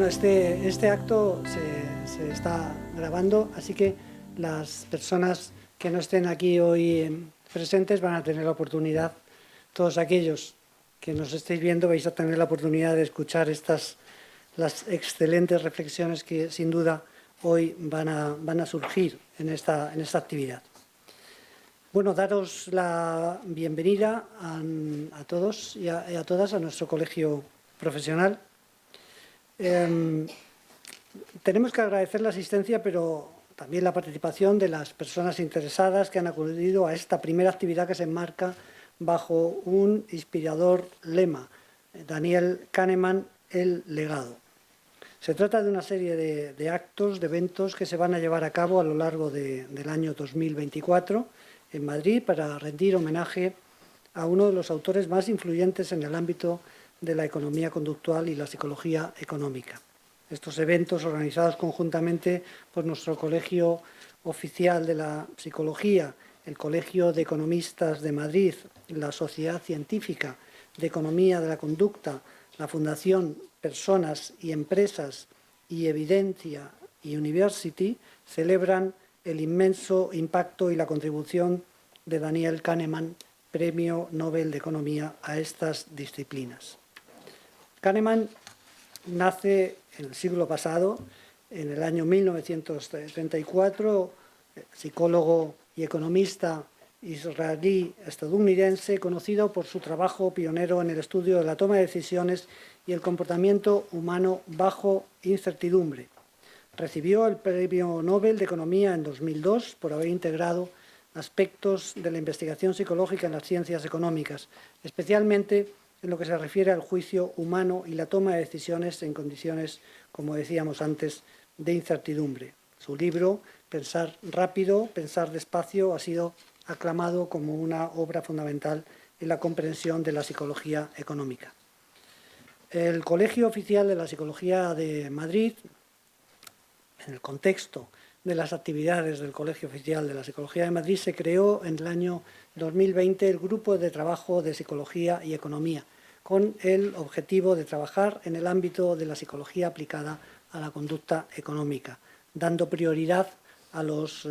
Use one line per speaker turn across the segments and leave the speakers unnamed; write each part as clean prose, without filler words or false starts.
Bueno, este acto se está grabando, así que las personas que no estén aquí hoy presentes van a tener la oportunidad, todos aquellos que nos estéis viendo vais a tener la oportunidad de escuchar las excelentes reflexiones que sin duda hoy van a surgir en esta actividad. Bueno, daros la bienvenida a todos y a todas a nuestro colegio profesional. Tenemos que agradecer la asistencia, pero también la participación de las personas interesadas que han acudido a esta primera actividad que se enmarca bajo un inspirador lema, Daniel Kahneman, el legado. Se trata de una serie de actos, de eventos que se van a llevar a cabo a lo largo del año 2024 en Madrid para rendir homenaje a uno de los autores más influyentes en el ámbito de la economía conductual y la psicología económica. Estos eventos, organizados conjuntamente por nuestro Colegio Oficial de la Psicología, el Colegio de Economistas de Madrid, la Sociedad Científica de Economía de la Conducta, la Fundación Personas y Empresas y Evidencia y University, celebran el inmenso impacto y la contribución de Daniel Kahneman, Premio Nobel de Economía, a estas disciplinas. Kahneman nace en el siglo pasado, en el año 1934, psicólogo y economista israelí-estadounidense, conocido por su trabajo pionero en el estudio de la toma de decisiones y el comportamiento humano bajo incertidumbre. Recibió el Premio Nobel de Economía en 2002 por haber integrado aspectos de la investigación psicológica en las ciencias económicas, especialmente en lo que se refiere al juicio humano y la toma de decisiones en condiciones, como decíamos antes, de incertidumbre. Su libro, Pensar rápido, pensar despacio, ha sido aclamado como una obra fundamental en la comprensión de la psicología económica. El Colegio Oficial de la Psicología de Madrid, en el contexto de las actividades del Colegio Oficial de la Psicología de Madrid, se creó en el año 2020 el Grupo de Trabajo de Psicología y Economía, con el objetivo de trabajar en el ámbito de la psicología aplicada a la conducta económica, dando prioridad a los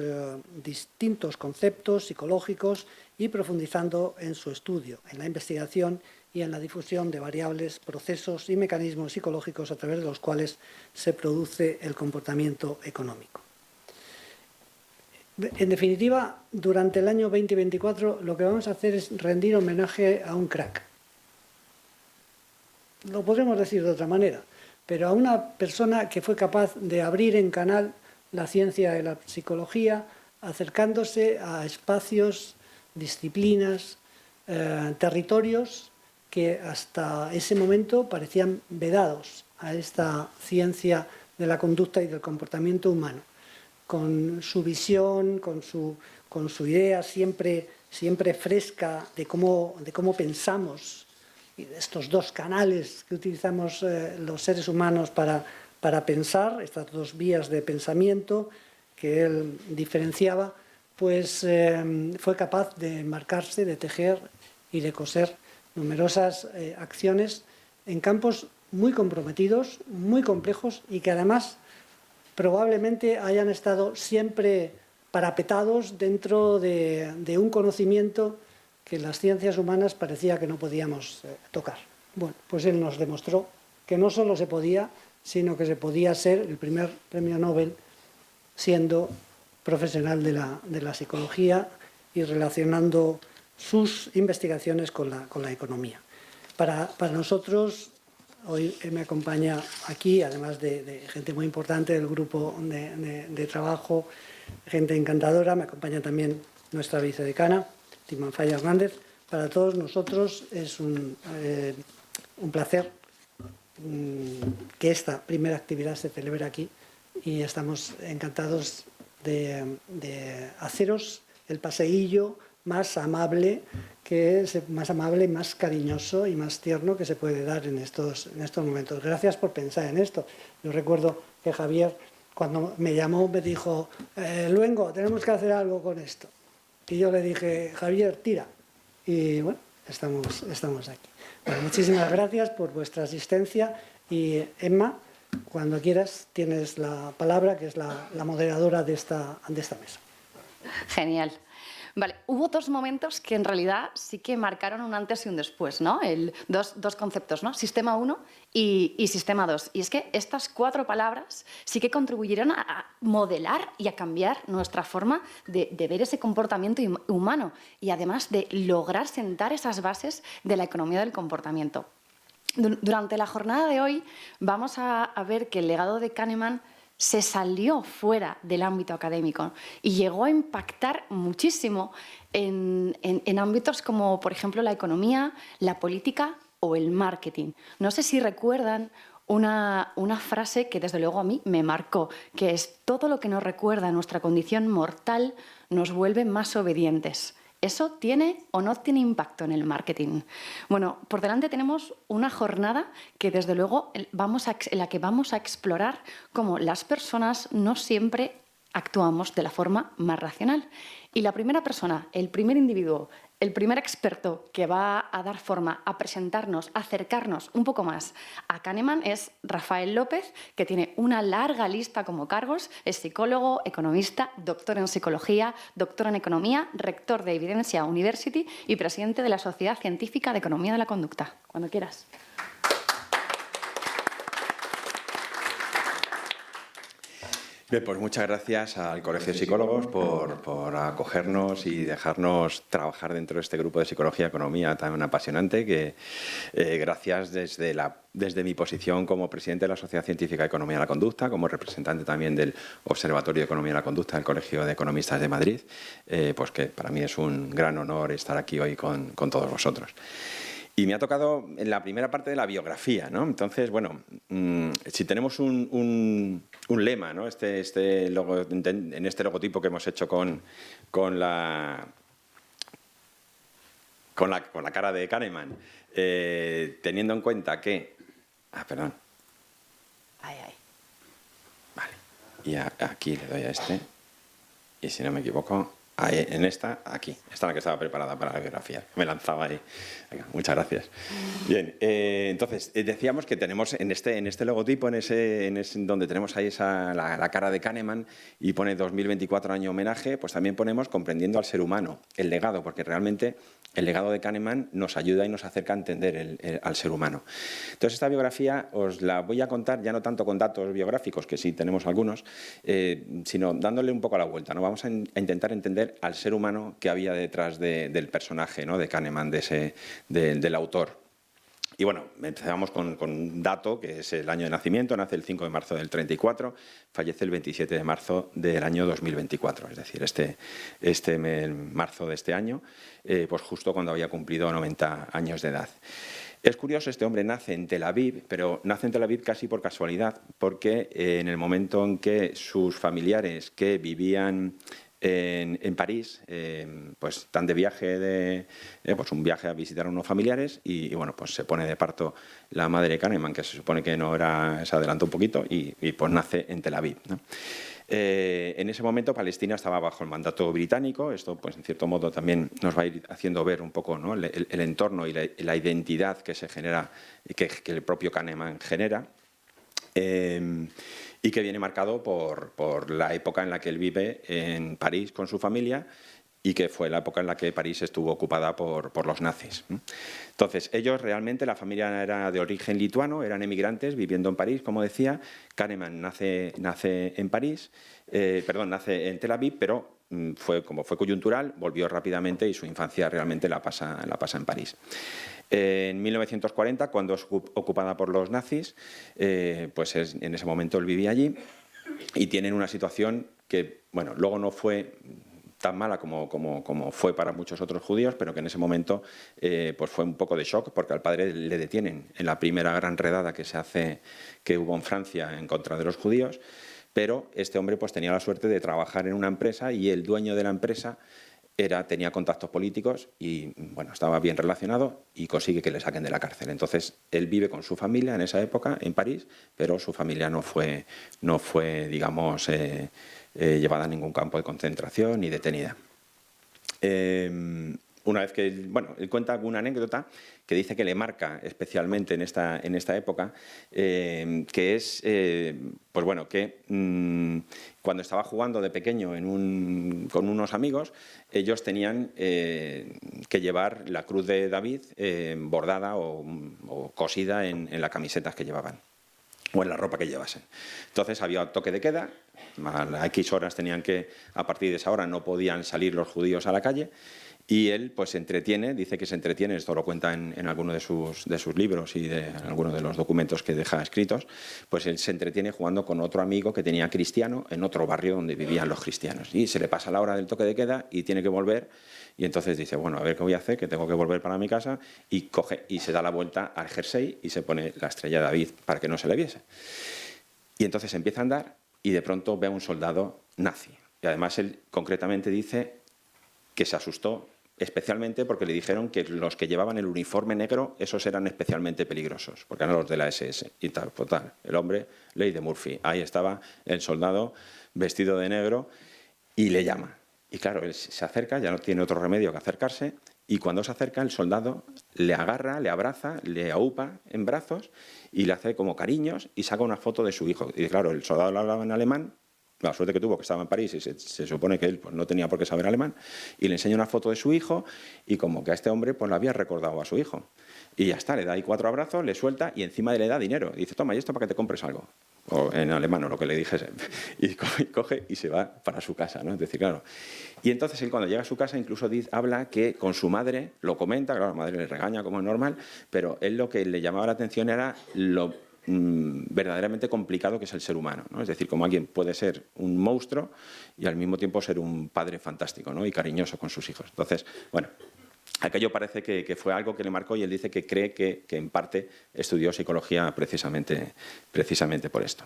distintos conceptos psicológicos y profundizando en su estudio, en la investigación y en la difusión de variables, procesos y mecanismos psicológicos a través de los cuales se produce el comportamiento económico. En definitiva, durante el año 2024 lo que vamos a hacer es rendir homenaje a un crack. Lo podremos decir de otra manera, pero a una persona que fue capaz de abrir en canal la ciencia de la psicología, acercándose a espacios, disciplinas, territorios que hasta ese momento parecían vedados a esta ciencia de la conducta y del comportamiento humano, con su visión, con su idea siempre fresca de cómo pensamos, y de estos dos canales que utilizamos los seres humanos para pensar, estas dos vías de pensamiento que él diferenciaba, pues fue capaz de enmarcarse, de tejer y de coser numerosas acciones en campos muy comprometidos, muy complejos y que además probablemente hayan estado siempre parapetados dentro de un conocimiento que las ciencias humanas parecía que no podíamos tocar. Bueno, pues él nos demostró que no solo se podía, sino que se podía ser el primer premio Nobel siendo profesional de la psicología y relacionando sus investigaciones con la economía. Para nosotros, hoy me acompaña aquí, además de gente muy importante del grupo de trabajo, gente encantadora, me acompaña también nuestra vicedecana, Timanfaya Hernández. Para todos nosotros es un placer que esta primera actividad se celebre aquí y estamos encantados de haceros el paseillo más amable, más cariñoso y más tierno que se puede dar en estos momentos. Gracias por pensar en esto. Yo recuerdo que Javier, cuando me llamó, me dijo, Luengo, tenemos que hacer algo con esto. Y yo le dije, Javier, tira. Y bueno, estamos aquí. Bueno, muchísimas gracias por vuestra asistencia y Emma, cuando quieras tienes la palabra, que es la moderadora de esta mesa.
Genial. Vale, hubo dos momentos que en realidad sí que marcaron un antes y un después, ¿no? Dos conceptos, ¿no? Sistema 1 y Sistema 2. Y es que estas 4 palabras sí que contribuyeron a modelar y a cambiar nuestra forma de ver ese comportamiento humano y además de lograr sentar esas bases de la economía del comportamiento. Durante la jornada de hoy vamos a ver que el legado de Kahneman se salió fuera del ámbito académico y llegó a impactar muchísimo en ámbitos como, por ejemplo, la economía, la política o el marketing. No sé si recuerdan una frase que desde luego a mí me marcó, que es: todo lo que nos recuerda nuestra condición mortal nos vuelve más obedientes. ¿Eso tiene o no tiene impacto en el marketing? Bueno, por delante tenemos una jornada que desde luego en la que vamos a explorar cómo las personas no siempre actuamos de la forma más racional. Y la primera persona, el primer individuo, el primer experto que va a dar forma a presentarnos, a acercarnos un poco más a Kahneman es Rafael López, que tiene una larga lista como cargos. Es psicólogo, economista, doctor en psicología, doctor en economía, rector de Evidencia University y presidente de la Sociedad Científica de Economía de la Conducta. Cuando quieras.
Bien, pues muchas gracias al Colegio de Psicólogos por acogernos y dejarnos trabajar dentro de este grupo de Psicología y Economía tan apasionante que gracias desde mi posición como presidente de la Sociedad Científica de Economía de la Conducta, como representante también del Observatorio de Economía de la Conducta del Colegio de Economistas de Madrid, pues que para mí es un gran honor estar aquí hoy con todos vosotros. Y me ha tocado en la primera parte de la biografía, ¿no? Entonces, bueno, si tenemos un lema, ¿no? En este logotipo que hemos hecho con la cara de Kahneman, teniendo en cuenta que... perdón. Vale. Y aquí le doy a este. Y si no me equivoco... Ahí, en aquí. Esta es la que estaba preparada para la biografía. Me lanzaba ahí. Venga, muchas gracias. Bien, entonces, decíamos que tenemos en este logotipo, donde tenemos ahí la cara de Kahneman y pone 2024 año homenaje, pues también ponemos comprendiendo al ser humano, el legado, porque realmente el legado de Kahneman nos ayuda y nos acerca a entender al ser humano. Entonces, esta biografía os la voy a contar ya no tanto con datos biográficos, que sí tenemos algunos, sino dándole un poco la vuelta, ¿no? Vamos a intentar entender al ser humano que había detrás del personaje, ¿no? De Kahneman, del autor. Y bueno, empezamos con un dato que es el año de nacimiento. Nace el 5 de marzo del 34, fallece el 27 de marzo del año 2024. Es decir, marzo de este año, pues justo cuando había cumplido 90 años de edad. Es curioso, este hombre nace en Tel Aviv, pero nace en Tel Aviv casi por casualidad, porque en el momento en que sus familiares que vivían en París, pues están de viaje, pues un viaje a visitar a unos familiares y bueno, pues se pone de parto la madre de Kahneman, que se supone que no era, se adelantó un poquito y pues nace en Tel Aviv, ¿no? En ese momento Palestina estaba bajo el mandato británico. Esto, pues en cierto modo, también nos va a ir haciendo ver un poco, ¿no? el entorno y la identidad que se genera, que el propio Kahneman genera. Y que viene marcado por la época en la que él vive en París con su familia y que fue la época en la que París estuvo ocupada por los nazis. Entonces, ellos realmente, la familia era de origen lituano, eran emigrantes viviendo en París, como decía. Kahneman nace en París, nace en Tel Aviv, pero como fue coyuntural, volvió rápidamente y su infancia realmente la pasa en París. En 1940, cuando es ocupada por los nazis, pues en ese momento él vivía allí y tienen una situación que, bueno, luego no fue tan mala como fue para muchos otros judíos, pero que en ese momento pues fue un poco de shock, porque al padre le detienen en la primera gran redada que hubo en Francia en contra de los judíos, pero este hombre pues tenía la suerte de trabajar en una empresa y el dueño de la empresa tenía contactos políticos y bueno, estaba bien relacionado y consigue que le saquen de la cárcel. Entonces, él vive con su familia en esa época en París, pero su familia no fue digamos, llevada a ningún campo de concentración ni detenida. una vez que, bueno, él cuenta una anécdota que dice que le marca especialmente en esta época, que es, pues bueno, que cuando estaba jugando de pequeño con unos amigos, ellos tenían que llevar la cruz de David bordada o cosida en las camisetas que llevaban o en la ropa que llevasen. Entonces había toque de queda, a X horas tenían que, a partir de esa hora no podían salir los judíos a la calle, y él pues se entretiene, dice que se entretiene, esto lo cuenta en alguno de sus libros y en algunos de los documentos que deja escritos, pues él se entretiene jugando con otro amigo que tenía cristiano en otro barrio donde vivían los cristianos. Y se le pasa la hora del toque de queda y tiene que volver, y entonces dice, bueno, a ver qué voy a hacer, que tengo que volver para mi casa, y coge y se da la vuelta al jersey y se pone la estrella de David para que no se le viese. Y entonces empieza a andar y de pronto ve a un soldado nazi. Y además él concretamente dice que se asustó especialmente porque le dijeron que los que llevaban el uniforme negro, esos eran especialmente peligrosos, porque eran los de la SS. Y tal, el hombre, ley de Murphy. Ahí estaba el soldado vestido de negro y le llama. Y claro, él se acerca, ya no tiene otro remedio que acercarse, y cuando se acerca el soldado le agarra, le abraza, le aupa en brazos y le hace como cariños y saca una foto de su hijo. Y claro, el soldado le hablaba en alemán, la suerte que tuvo que estaba en París y se supone que él pues, no tenía por qué saber alemán, y le enseña una foto de su hijo y como que a este hombre pues le había recordado a su hijo. Y ya está, le da ahí 4 abrazos, le suelta y encima le da dinero. Y dice, toma, ¿y esto para que te compres algo? O en alemán o lo que le dijese. Y coge y se va para su casa, ¿no? Es decir, claro. Y entonces él cuando llega a su casa incluso habla que con su madre, lo comenta, claro, la madre le regaña como es normal, pero él lo que le llamaba la atención era lo verdaderamente complicado que es el ser humano, ¿no? Es decir, como alguien puede ser un monstruo y al mismo tiempo ser un padre fantástico, ¿no? Y cariñoso con sus hijos. Entonces, bueno, aquello parece que fue algo que le marcó y él dice que cree que en parte estudió psicología precisamente por esto.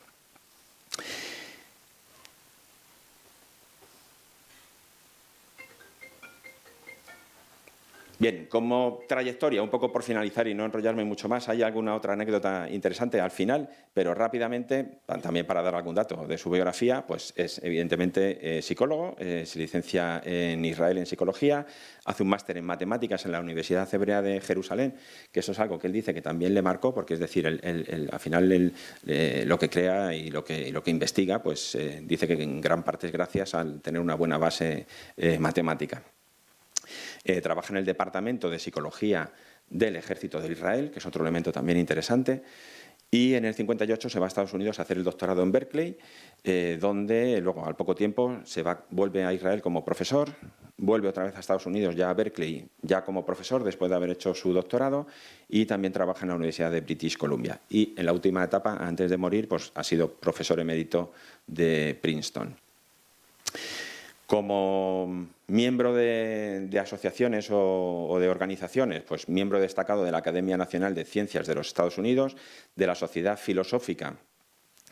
Bien, como trayectoria, un poco por finalizar y no enrollarme mucho más, hay alguna otra anécdota interesante al final, pero rápidamente, también para dar algún dato de su biografía, pues es evidentemente psicólogo, se licencia en Israel en psicología, hace un máster en matemáticas en la Universidad Hebrea de Jerusalén, que eso es algo que él dice que también le marcó, porque es decir, al final lo que crea y lo que investiga, pues dice que en gran parte es gracias al tener una buena base matemática. Trabaja en el Departamento de Psicología del Ejército de Israel, que es otro elemento también interesante, y en el 58 se va a Estados Unidos a hacer el doctorado en Berkeley, donde luego al poco tiempo vuelve a Israel como profesor, vuelve otra vez a Estados Unidos ya a Berkeley, ya como profesor después de haber hecho su doctorado, y también trabaja en la Universidad de British Columbia. Y en la última etapa, antes de morir, pues ha sido profesor emérito de Princeton. Como miembro de asociaciones o de organizaciones, pues miembro destacado de la Academia Nacional de Ciencias de los Estados Unidos, de la Sociedad Filosófica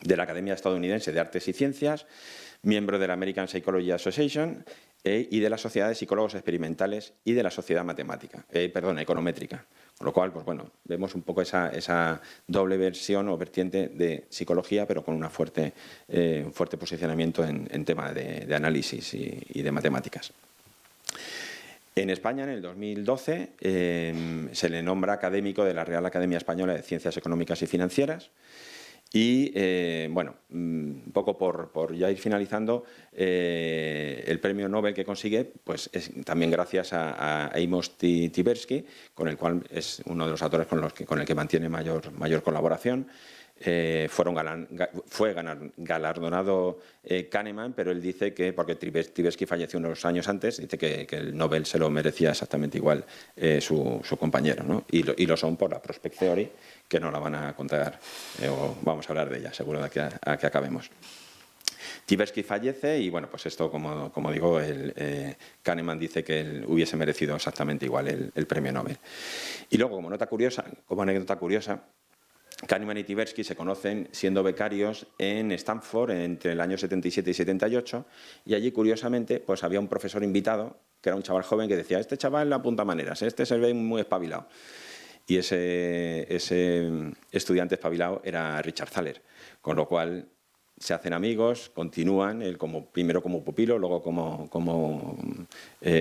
de la Academia Estadounidense de Artes y Ciencias, miembro de la American Psychology Association y de la Sociedad de Psicólogos Experimentales y de la Sociedad Econométrica. Con lo cual, pues bueno, vemos un poco esa doble versión o vertiente de psicología, pero con un fuerte posicionamiento en tema de análisis y de matemáticas. En España, en el 2012, se le nombra académico de la Real Academia Española de Ciencias Económicas y Financieras. Y, bueno, un poco por ya ir finalizando, el premio Nobel que consigue pues es también gracias a Amos Tversky, con el cual es uno de los autores con el que mantiene mayor colaboración. Fue galardonado Kahneman, pero él dice que, porque Tversky falleció unos años antes, dice que el Nobel se lo merecía exactamente igual su compañero, ¿no? Y lo son por la Prospect Theory, que no la van a contar, o vamos a hablar de ella, seguro, de aquí a que acabemos. Tversky fallece y, bueno, pues esto, como digo, Kahneman dice que él hubiese merecido exactamente igual el premio Nobel. Y luego, como anécdota curiosa, Kahneman y Tversky se conocen siendo becarios en Stanford entre el año 77 y 78, y allí, curiosamente, pues había un profesor invitado, que era un chaval joven, que decía, este chaval apunta maneras, este se ve muy espabilado. Y ese estudiante espabilado era Richard Thaler, con lo cual se hacen amigos, continúan, él primero como pupilo, luego como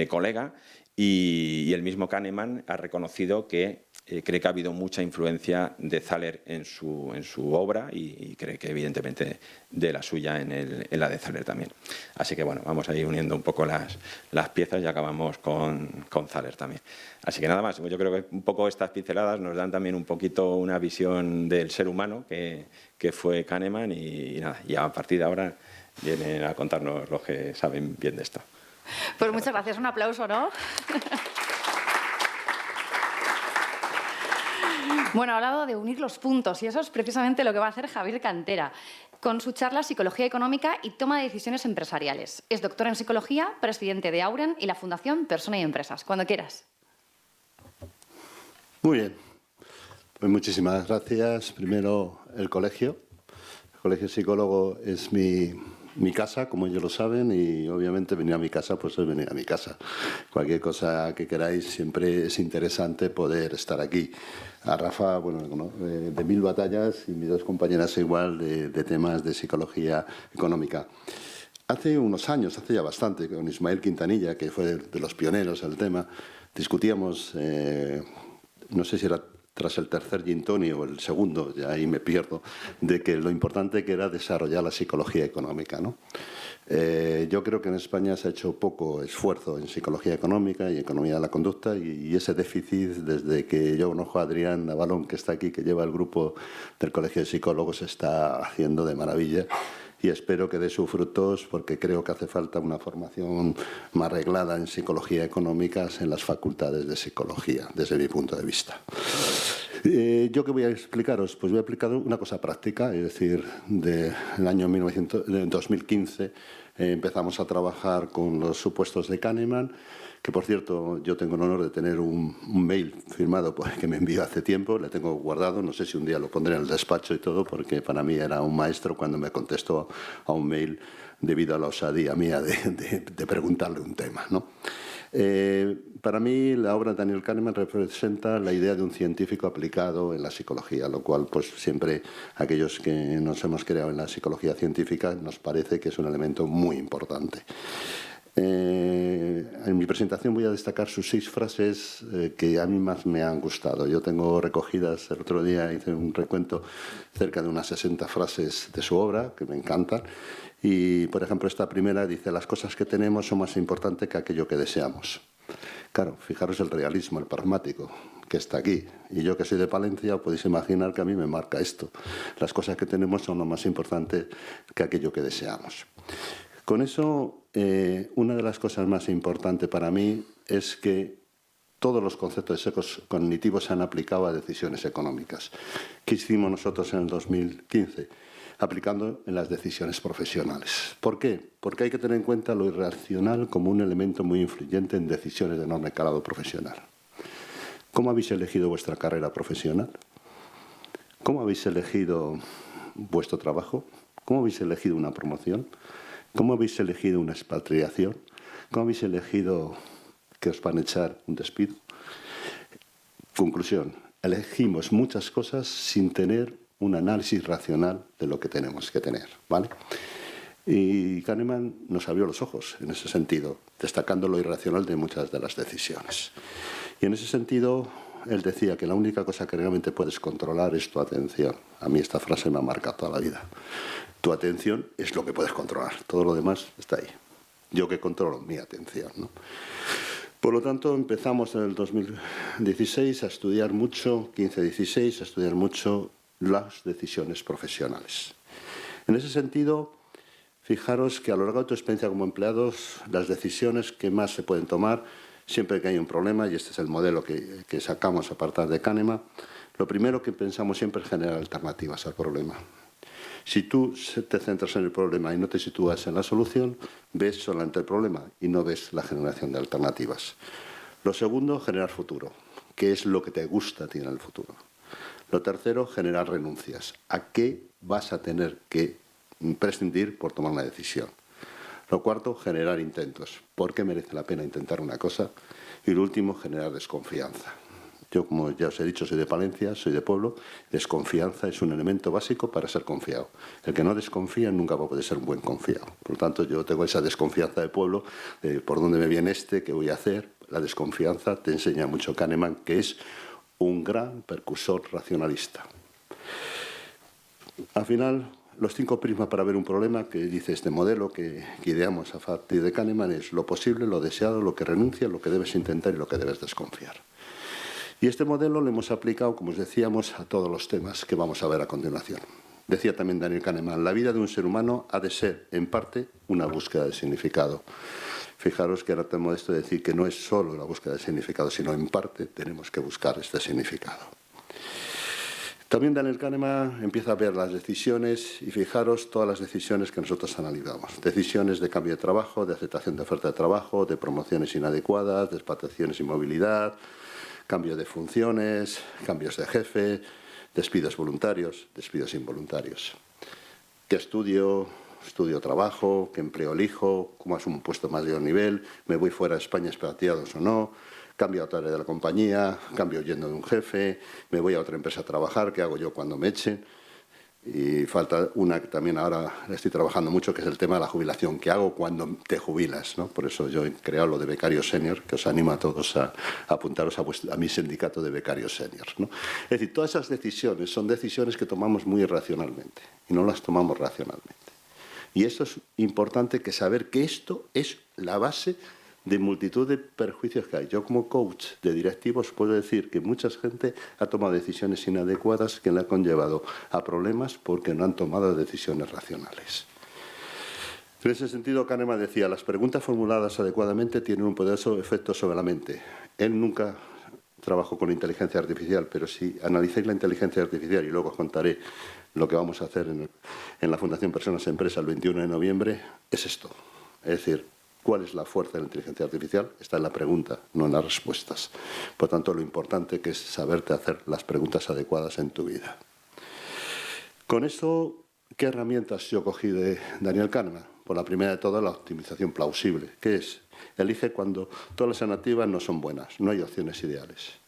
colega, Y el mismo Kahneman ha reconocido que cree que ha habido mucha influencia de Thaler en su obra y cree que evidentemente de la suya en la de Thaler también. Así que bueno, vamos a ir uniendo un poco las piezas y acabamos con Thaler también. Así que nada más, yo creo que un poco estas pinceladas nos dan también un poquito una visión del ser humano que fue Kahneman y nada, y a partir de ahora vienen a contarnos los que saben bien de esto.
Pues muchas gracias, un aplauso, ¿no? Bueno, ha hablado de unir los puntos y eso es precisamente lo que va a hacer Javier Cantera con su charla Psicología Económica y Toma de Decisiones Empresariales. Es doctor en Psicología, presidente de Auren y la Fundación Persona y Empresas. Cuando quieras.
Muy bien. Pues muchísimas gracias. Primero, el colegio. El Colegio Psicólogo es mi casa, como ellos lo saben, y obviamente venir a mi casa, pues es venir a mi casa. Cualquier cosa que queráis, siempre es interesante poder estar aquí. A Rafa, bueno, de 1000 batallas y mis dos compañeras igual de temas de psicología económica. Hace unos años, hace ya bastante, con Ismael Quintanilla, que fue de los pioneros del tema, discutíamos, no sé si era tras el tercer gin tonic o el segundo, ya ahí me pierdo, de que lo importante que era desarrollar la psicología económica, ¿no? Yo creo que en España se ha hecho poco esfuerzo en psicología económica y economía de la conducta y ese déficit, desde que yo conozco a Adrián Navalón, que está aquí, que lleva el grupo del Colegio de Psicólogos, se está haciendo de maravilla. Y espero que dé sus frutos porque creo que hace falta una formación más reglada en psicología económica en las facultades de psicología, desde mi punto de vista. ¿Yo qué voy a explicaros? Pues voy a explicar una cosa práctica, es decir, del año 2015 empezamos a trabajar con los supuestos de Kahneman, que por cierto yo tengo el honor de tener un mail firmado que me envió hace tiempo, le tengo guardado, no sé si un día lo pondré en el despacho y todo, porque para mí era un maestro cuando me contestó a un mail debido a la osadía mía de preguntarle un tema, ¿no? Para mí la obra de Daniel Kahneman representa la idea de un científico aplicado en la psicología, lo cual pues siempre aquellos que nos hemos creado en la psicología científica nos parece que es un elemento muy importante. En mi presentación voy a destacar sus 6 frases que a mí más me han gustado. Yo tengo recogidas, el otro día hice un recuento cerca de unas 60 frases de su obra que me encantan. Y, por ejemplo, esta primera dice: las cosas que tenemos son más importantes que aquello que deseamos. Claro, fijaros el realismo, el pragmático, que está aquí. Y yo que soy de Palencia, podéis imaginar que a mí me marca esto. Las cosas que tenemos son lo más importante que aquello que deseamos. Con eso, una de las cosas más importantes para mí es que todos los conceptos cognitivos se han aplicado a decisiones económicas. ¿Qué hicimos nosotros en el 2015? Aplicando en las decisiones profesionales. ¿Por qué? Porque hay que tener en cuenta lo irracional como un elemento muy influyente en decisiones de enorme calado profesional. ¿Cómo habéis elegido vuestra carrera profesional? ¿Cómo habéis elegido vuestro trabajo? ¿Cómo habéis elegido una promoción? ¿Cómo habéis elegido una expatriación? ¿Cómo habéis elegido que os van a echar un despido? Conclusión, elegimos muchas cosas sin tener un análisis racional de lo que tenemos que tener, ¿vale? Y Kahneman nos abrió los ojos en ese sentido, destacando lo irracional de muchas de las decisiones. Y en ese sentido, él decía que la única cosa que realmente puedes controlar es tu atención. A mí esta frase me ha marcado toda la vida. Tu atención es lo que puedes controlar, todo lo demás está ahí. Yo que controlo mi atención, ¿no? Por lo tanto, empezamos en el 2016 a estudiar mucho, 15-16, a estudiar mucho las decisiones profesionales. En ese sentido, fijaros que a lo largo de tu experiencia como empleados, las decisiones que más se pueden tomar, siempre que hay un problema, y este es el modelo que sacamos a partir de Kahneman, lo primero que pensamos siempre es generar alternativas al problema. Si tú te centras en el problema y no te sitúas en la solución, ves solamente el problema y no ves la generación de alternativas. Lo segundo, generar futuro. ¿Qué es lo que te gusta a ti en el futuro? Lo tercero, generar renuncias. ¿A qué vas a tener que prescindir por tomar una decisión? Lo cuarto, generar intentos. ¿Por qué merece la pena intentar una cosa? Y lo último, generar desconfianza. Yo, como ya os he dicho, soy de Palencia, soy de pueblo. Desconfianza es un elemento básico para ser confiado. El que no desconfía nunca va a poder ser un buen confiado. Por lo tanto, yo tengo esa desconfianza de pueblo, de por dónde me viene qué voy a hacer. la desconfianza, te enseña mucho Kahneman, que es un gran percursor racionalista. Al final, los 5 prismas para ver un problema que dice este modelo que ideamos a partir de Kahneman es lo posible, lo deseado, lo que renuncia, lo que debes intentar y lo que debes desconfiar. Y este modelo lo hemos aplicado, como os decíamos, a todos los temas que vamos a ver a continuación. Decía también Daniel Kahneman, la vida de un ser humano ha de ser, en parte, una búsqueda de significado. Fijaros que ahora tengo esto de decir que no es solo la búsqueda de significado, sino en parte tenemos que buscar este significado. También Daniel Kahneman empieza a ver las decisiones y fijaros todas las decisiones que nosotros analizamos. Decisiones de cambio de trabajo, de aceptación de oferta de trabajo, de promociones inadecuadas, de expatriaciones y movilidad, cambio de funciones, cambios de jefe, despidos voluntarios, despidos involuntarios. ¿Qué estudio? ¿Estudio trabajo? ¿Qué empleo elijo? ¿Cómo asumo un puesto más de alto nivel? ¿Me voy fuera de España expatriados o no? ¿Cambio a otra área de la compañía? ¿Cambio yendo de un jefe? ¿Me voy a otra empresa a trabajar? ¿Qué hago yo cuando me echen? Y falta una que también ahora estoy trabajando mucho, que es el tema de la jubilación. ¿Qué hago cuando te jubilas, ¿no? Por eso yo he creado lo de becarios senior, que os animo a todos a apuntaros a mi sindicato de becarios senior, ¿no? Es decir, todas esas decisiones son decisiones que tomamos muy irracionalmente y no las tomamos racionalmente. Y esto es importante que saber que esto es la base de multitud de perjuicios que hay. Yo como coach de directivos puedo decir que mucha gente ha tomado decisiones inadecuadas que le han conllevado a problemas porque no han tomado decisiones racionales. En ese sentido, Kahneman decía, las preguntas formuladas adecuadamente tienen un poderoso efecto sobre la mente. Él nunca trabajó con inteligencia artificial, pero si analizáis la inteligencia artificial, y luego os contaré lo que vamos a hacer en la Fundación Personas Empresa el 21 de noviembre, es esto. Es decir, ¿cuál es la fuerza de la inteligencia artificial? Está en la pregunta, no en las respuestas. Por tanto, lo importante que es saberte hacer las preguntas adecuadas en tu vida. Con esto, ¿qué herramientas yo cogí de Daniel Kahneman? Por la primera de todas, la optimización plausible. ¿Qué es? Elige cuando todas las alternativas no son buenas, no hay opciones ideales.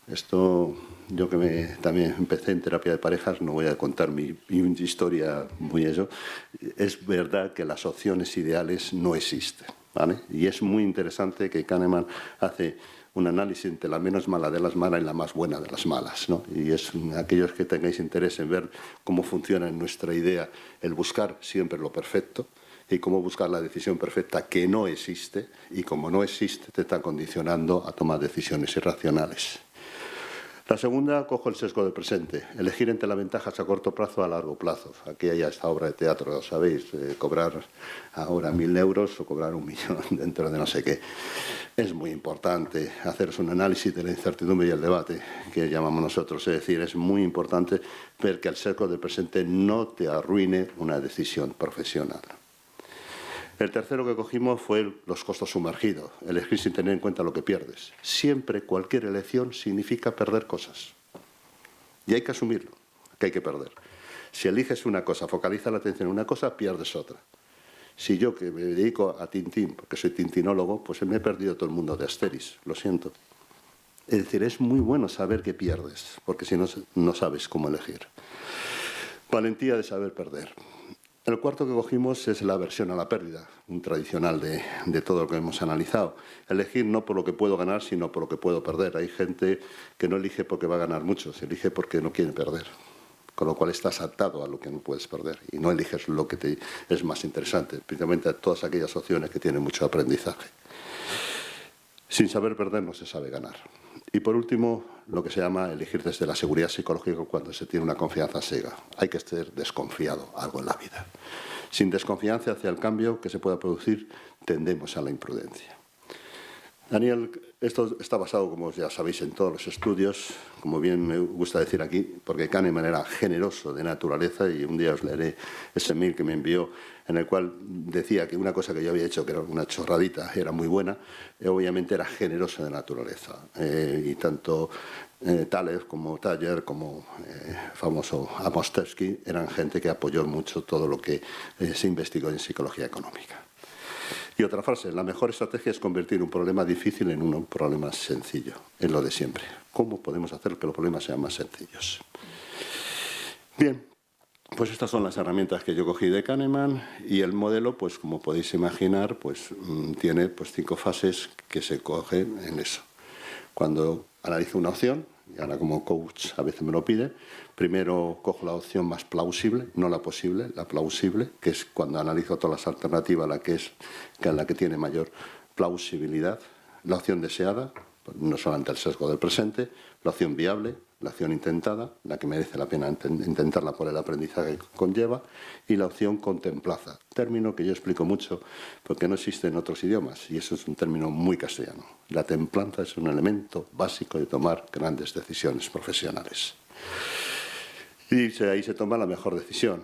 Esto, yo que también empecé en terapia de parejas, no voy a contar mi historia muy eso. Es verdad que las opciones ideales no existen, ¿vale? Y es muy interesante que Kahneman hace un análisis entre la menos mala de las malas y la más buena de las malas, ¿no? Y es aquellos que tengáis interés en ver cómo funciona en nuestra idea el buscar siempre lo perfecto y cómo buscar la decisión perfecta que no existe, y como no existe te está condicionando a tomar decisiones irracionales. La segunda, cojo el sesgo del presente, elegir entre las ventajas a corto plazo o a largo plazo. Aquí hay esta obra de teatro, lo sabéis, cobrar ahora 1.000 euros o cobrar 1 millón dentro de no sé qué. Es muy importante haceros un análisis de la incertidumbre y el debate, que llamamos nosotros. Es decir, es muy importante ver que el sesgo del presente no te arruine una decisión profesional. El tercero que cogimos fue los costos sumergidos, elegir sin tener en cuenta lo que pierdes. Siempre cualquier elección significa perder cosas. Y hay que asumirlo, que hay que perder. Si eliges una cosa, focaliza la atención en una cosa, pierdes otra. Si yo, que me dedico a Tintín, porque soy tintinólogo, pues me he perdido todo el mundo de Asterix, lo siento. Es decir, es muy bueno saber que pierdes, porque si no, no sabes cómo elegir. Valentía de saber perder. El cuarto que cogimos es la aversión a la pérdida, un tradicional de todo lo que hemos analizado. Elegir no por lo que puedo ganar, sino por lo que puedo perder. Hay gente que no elige porque va a ganar mucho, se elige porque no quiere perder. Con lo cual estás atado a lo que no puedes perder y no eliges lo que te es más interesante, principalmente a todas aquellas opciones que tienen mucho aprendizaje. Sin saber perder no se sabe ganar. Y por último, lo que se llama elegir desde la seguridad psicológica cuando se tiene una confianza ciega. Hay que estar desconfiado algo en la vida. Sin desconfianza hacia el cambio que se pueda producir, tendemos a la imprudencia. Daniel, esto está basado, como ya sabéis, en todos los estudios, como bien me gusta decir aquí, porque Kahneman era generoso de naturaleza, y un día os leeré ese mail que me envió, en el cual decía que una cosa que yo había hecho, que era una chorradita, era muy buena, obviamente era generoso de naturaleza. Y tanto Tales como Thaler, como famoso Amos Tversky, eran gente que apoyó mucho todo lo que se investigó en psicología económica. Y otra frase, la mejor estrategia es convertir un problema difícil en un problema sencillo. Es lo de siempre. ¿Cómo podemos hacer que los problemas sean más sencillos? Bien, Pues estas son las herramientas que yo cogí de Kahneman y el modelo, pues como podéis imaginar, pues tiene pues 5 fases que se cogen en eso. Cuando analizo una opción, y ahora como coach a veces me lo pide, primero cojo la opción más plausible, no la posible, la plausible, que es cuando analizo todas las alternativas, la que tiene mayor plausibilidad, la opción deseada, no solamente el sesgo del presente, la opción viable, la opción intentada, la que merece la pena intentarla por el aprendizaje que conlleva, y la opción contemplaza, término que yo explico mucho porque no existe en otros idiomas, y eso es un término muy castellano. La templanza es un elemento básico de tomar grandes decisiones profesionales. Y ahí se toma la mejor decisión.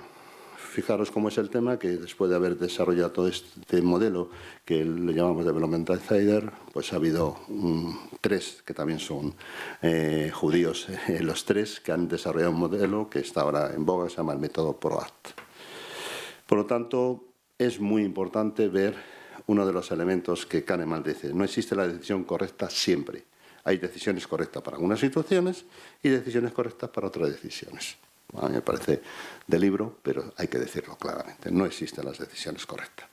Fijaros cómo es el tema, que después de haber desarrollado todo este modelo que le llamamos Development Insider, pues ha habido 3 que también son judíos, los 3 que han desarrollado un modelo que está ahora en boga, se llama el método PROACT. Por lo tanto, es muy importante ver uno de los elementos que Kahneman dice: no existe la decisión correcta siempre. Hay decisiones correctas para algunas situaciones y decisiones correctas para otras decisiones. A mí me parece de libro, pero hay que decirlo claramente. No existen las decisiones correctas.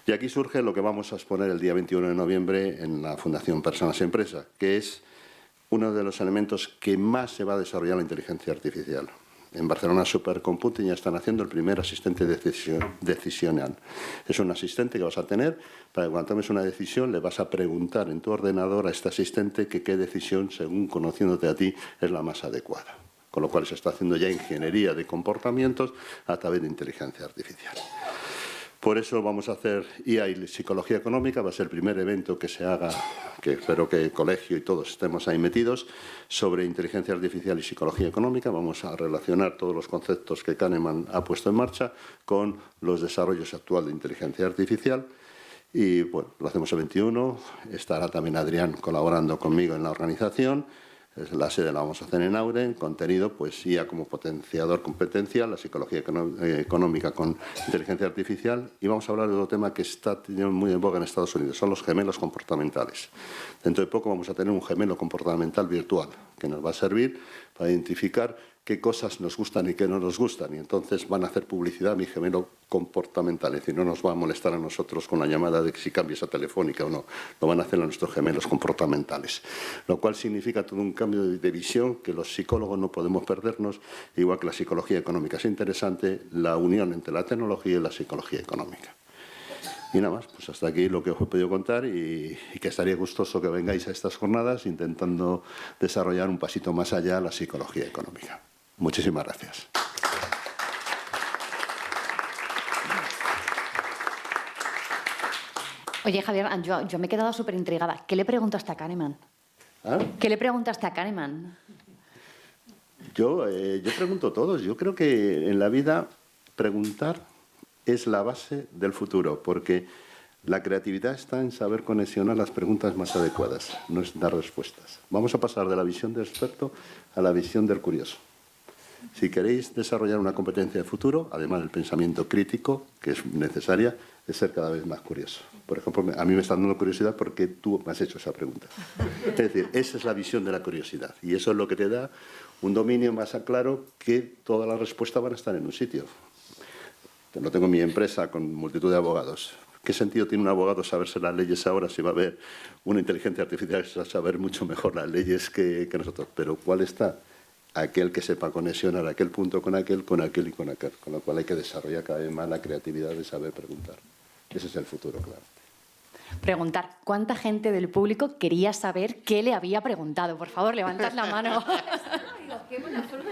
Y aquí surge lo que vamos a exponer el día 21 de noviembre en la Fundación Personas y Empresa, que es uno de los elementos que más se va a desarrollar la inteligencia artificial. En Barcelona Supercomputing ya están haciendo el primer asistente decisional. Es un asistente que vas a tener para que cuando tomes una decisión le vas a preguntar en tu ordenador a este asistente que qué decisión, según conociéndote a ti, es la más adecuada. Con lo cual se está haciendo ya ingeniería de comportamientos a través de inteligencia artificial. Por eso vamos a hacer IA y Psicología Económica, va a ser el primer evento que se haga, que espero que el colegio y todos estemos ahí metidos, sobre inteligencia artificial y psicología económica. Vamos a relacionar todos los conceptos que Kahneman ha puesto en marcha con los desarrollos actuales de inteligencia artificial. Y bueno, lo hacemos el 21, estará también Adrián colaborando conmigo en la organización. La sede la vamos a hacer en Auren, contenido, pues IA como potenciador competencial, la psicología económica con inteligencia artificial, y vamos a hablar de otro tema que está muy en boga en Estados Unidos, son los gemelos comportamentales. Dentro de poco vamos a tener un gemelo comportamental virtual que nos va a servir para identificar qué cosas nos gustan y qué no nos gustan, y entonces van a hacer publicidad a mi gemelo comportamental, es decir, no nos va a molestar a nosotros con la llamada de si cambia esa telefónica o no, lo van a hacer a nuestros gemelos comportamentales, lo cual significa todo un cambio de visión que los psicólogos no podemos perdernos, igual que la psicología económica. Es interesante la unión entre la tecnología y la psicología económica. Y nada más, pues hasta aquí lo que os he podido contar, y que estaría gustoso que vengáis a estas jornadas intentando desarrollar un pasito más allá la psicología económica. Muchísimas gracias.
Oye, Javier, yo me he quedado súper intrigada. ¿Qué le preguntaste a Kahneman?
¿Ah?
¿Qué le preguntaste a Kahneman?
Yo pregunto a todos. Yo creo que en la vida preguntar es la base del futuro, porque la creatividad está en saber conexionar las preguntas más adecuadas, no es dar respuestas. Vamos a pasar de la visión del experto a la visión del curioso. Si queréis desarrollar una competencia de futuro, además del pensamiento crítico, que es necesaria, es ser cada vez más curioso. Por ejemplo, a mí me está dando curiosidad porque tú me has hecho esa pregunta. Es decir, esa es la visión de la curiosidad, y eso es lo que te da un dominio más claro, que todas las respuestas van a estar en un sitio. Lo tengo en mi empresa con multitud de abogados. ¿Qué sentido tiene un abogado saberse las leyes ahora si va a haber una inteligencia artificial que va a saber mucho mejor las leyes que nosotros? Pero ¿cuál está? Aquel que sepa conexionar aquel punto con aquel y con aquel. Con lo cual hay que desarrollar cada vez más la creatividad de saber preguntar. Ese es el futuro, claro.
Preguntar. ¿Cuánta gente del público quería saber qué le había preguntado? Por favor, levantad la mano.
Qué buena forma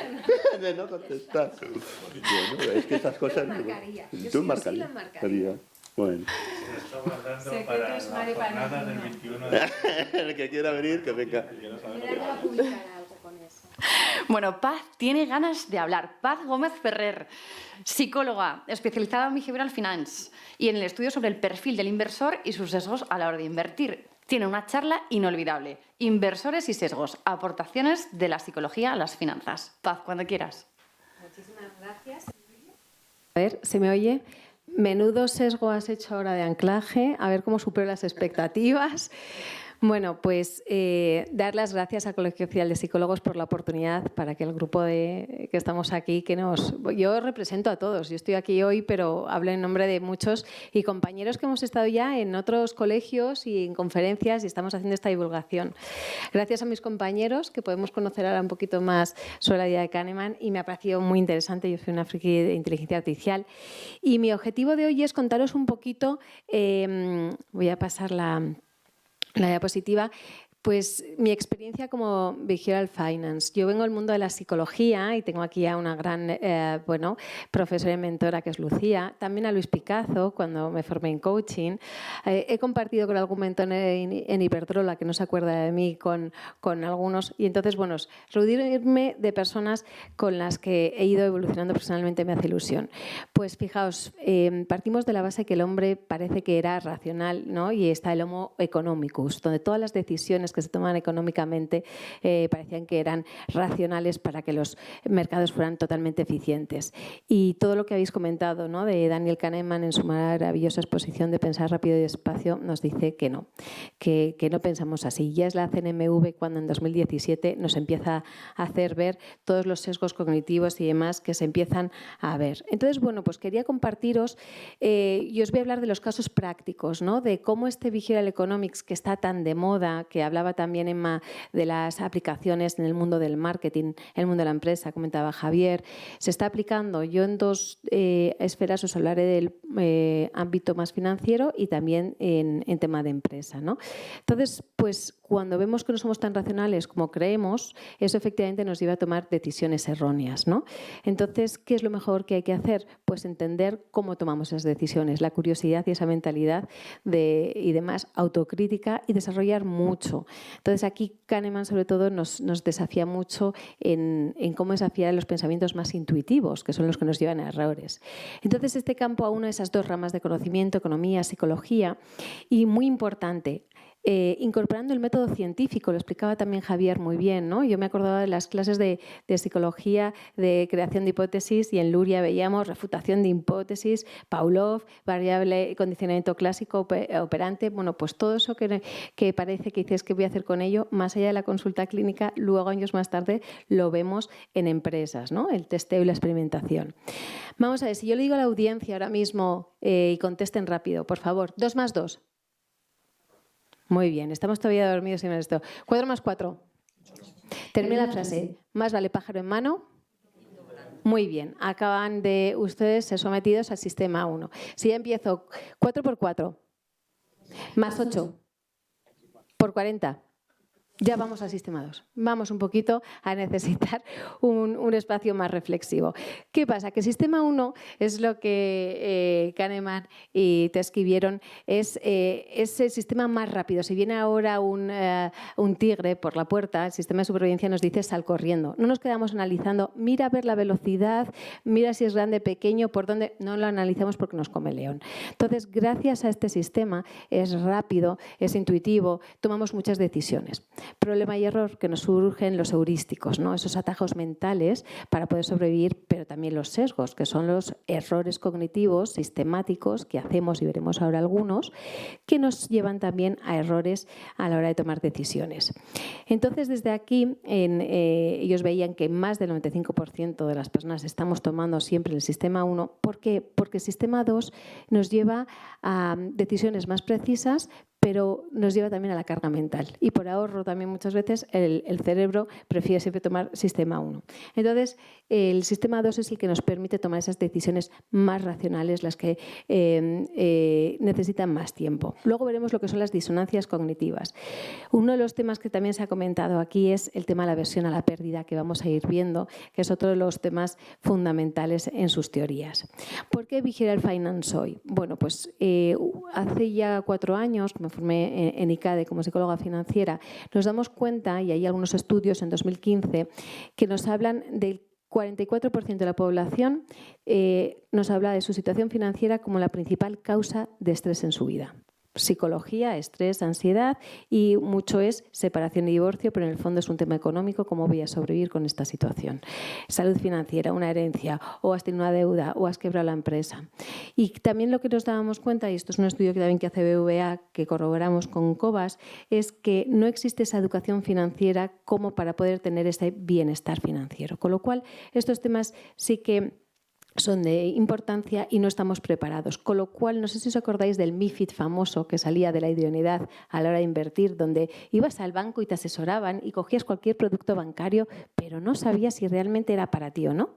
De no contestar. Bueno, es que estas cosas...
marcaría. Yo
Tú
sí
marcarías.
la marcaría.
Bueno.
Está guardando
Secretos
para la jornada del 21 de
El que quiera venir, que venga.
Mira, va a publicar algo con eso.
Bueno, Paz tiene ganas de hablar. Paz Gómez Ferrer, psicóloga especializada en Behavioral Finance y en el estudio sobre el perfil del inversor y sus sesgos a la hora de invertir. Tiene una charla inolvidable. Inversores y sesgos, aportaciones de la psicología a las finanzas. Paz, cuando quieras.
Muchísimas gracias.
A ver, ¿se me oye? Menudo sesgo has hecho ahora de anclaje, a ver cómo supero las expectativas. Bueno, pues dar las gracias al Colegio Oficial de Psicólogos por la oportunidad para que el grupo que estamos aquí, yo represento a todos, yo estoy aquí hoy, pero hablo en nombre de muchos y compañeros que hemos estado ya en otros colegios y en conferencias y estamos haciendo esta divulgación. Gracias a mis compañeros que podemos conocer ahora un poquito más sobre la vida de Kahneman y me ha parecido muy interesante, yo soy una friki de inteligencia artificial y mi objetivo de hoy es contaros un poquito, voy a pasar la diapositiva, pues mi experiencia como Behavioral Finance. Yo vengo del mundo de la psicología y tengo aquí a una gran profesora y mentora que es Lucía, también a Luis Picazo cuando me formé en coaching. He compartido con algún mentor en Iberdrola que no se acuerda de mí con algunos y entonces, bueno, reunirme de personas con las que he ido evolucionando personalmente me hace ilusión. Pues fijaos, partimos de la base que el hombre parece que era racional, ¿no? Y está el Homo economicus, donde todas las decisiones que se toman económicamente parecían que eran racionales para que los mercados fueran totalmente eficientes. Y todo lo que habéis comentado, ¿no?, de Daniel Kahneman en su maravillosa exposición de Pensar rápido y despacio nos dice que no pensamos así. Ya es la CNMV cuando en 2017 nos empieza a hacer ver todos los sesgos cognitivos y demás que se empiezan a ver. Entonces, bueno, pues quería compartiros y os voy a hablar de los casos prácticos, ¿no?, de cómo este Behavioral Economics que está tan de moda, que hablaba también, Emma, de las aplicaciones en el mundo del marketing, en el mundo de la empresa, comentaba Javier, se está aplicando. Yo en dos esferas os hablaré del ámbito más financiero y también en tema de empresa, ¿no? Entonces, pues cuando vemos que no somos tan racionales como creemos, eso efectivamente nos lleva a tomar decisiones erróneas, ¿no? Entonces, ¿qué es lo mejor que hay que hacer? Pues entender cómo tomamos esas decisiones, la curiosidad y esa mentalidad y demás, autocrítica y desarrollar mucho. Entonces, aquí Kahneman sobre todo nos desafía mucho en cómo desafiar los pensamientos más intuitivos, que son los que nos llevan a errores. Entonces, este campo aúna esas dos ramas de conocimiento, economía, psicología, y muy importante, incorporando el método científico, lo explicaba también Javier muy bien, ¿no? Yo me acordaba de las clases de psicología, de creación de hipótesis, y en Luria veíamos refutación de hipótesis, Pavlov, variable, condicionamiento clásico, operante. Bueno, pues todo eso que parece que dices que voy a hacer con ello, más allá de la consulta clínica, luego años más tarde lo vemos en empresas, ¿no?, el testeo y la experimentación. Vamos a ver, si yo le digo a la audiencia ahora mismo y contesten rápido, por favor, 2 más 2. Muy bien, estamos todavía dormidos en esto. 4 más 4. Termina la frase. Más vale pájaro en mano. Muy bien, acaban de ustedes ser sometidos al sistema 1. Si ya empiezo 4 por 4, más 8, por 40. Ya vamos al sistema 2. Vamos un poquito a necesitar un espacio más reflexivo. ¿Qué pasa? Que el sistema 1 es lo que Kahneman y Tversky vieron, es el sistema más rápido. Si viene ahora un tigre por la puerta, el sistema de supervivencia nos dice sal corriendo. No nos quedamos analizando, mira a ver la velocidad, mira si es grande, pequeño, por dónde. No lo analizamos porque nos come el león. Entonces, gracias a este sistema, es rápido, es intuitivo, tomamos muchas decisiones. Problema y error que nos surgen los heurísticos, ¿no?, esos atajos mentales para poder sobrevivir, pero también los sesgos, que son los errores cognitivos sistemáticos que hacemos, y veremos ahora algunos, que nos llevan también a errores a la hora de tomar decisiones. Entonces, desde aquí, ellos veían que más del 95% de las personas estamos tomando siempre el sistema 1. ¿Por qué? Porque el sistema 2 nos lleva a decisiones más precisas, pero nos lleva también a la carga mental. Y por ahorro también muchas veces el cerebro prefiere siempre tomar sistema 1. Entonces, el sistema 2 es el que nos permite tomar esas decisiones más racionales, las que necesitan más tiempo. Luego veremos lo que son las disonancias cognitivas. Uno de los temas que también se ha comentado aquí es el tema de la aversión a la pérdida, que vamos a ir viendo, que es otro de los temas fundamentales en sus teorías. ¿Por qué Behavioral Finance hoy? Bueno, pues hace ya 4 años, me formé en ICADE como psicóloga financiera, nos damos cuenta, y hay algunos estudios en 2015, que nos hablan del 44% de la población nos habla de su situación financiera como la principal causa de estrés en su vida. psicología, estrés, ansiedad y mucho es separación y divorcio, pero en el fondo es un tema económico, cómo voy a sobrevivir con esta situación. Salud financiera, una herencia, o has tenido una deuda, o has quebrado la empresa. Y también lo que nos dábamos cuenta, y esto es un estudio que también que hace BVA, que corroboramos con Cobas, es que no existe esa educación financiera como para poder tener ese bienestar financiero. Con lo cual, estos temas sí que son de importancia y no estamos preparados. Con lo cual, no sé si os acordáis del MiFID famoso que salía de la idoneidad a la hora de invertir, donde ibas al banco y te asesoraban y cogías cualquier producto bancario, pero no sabías si realmente era para ti o no.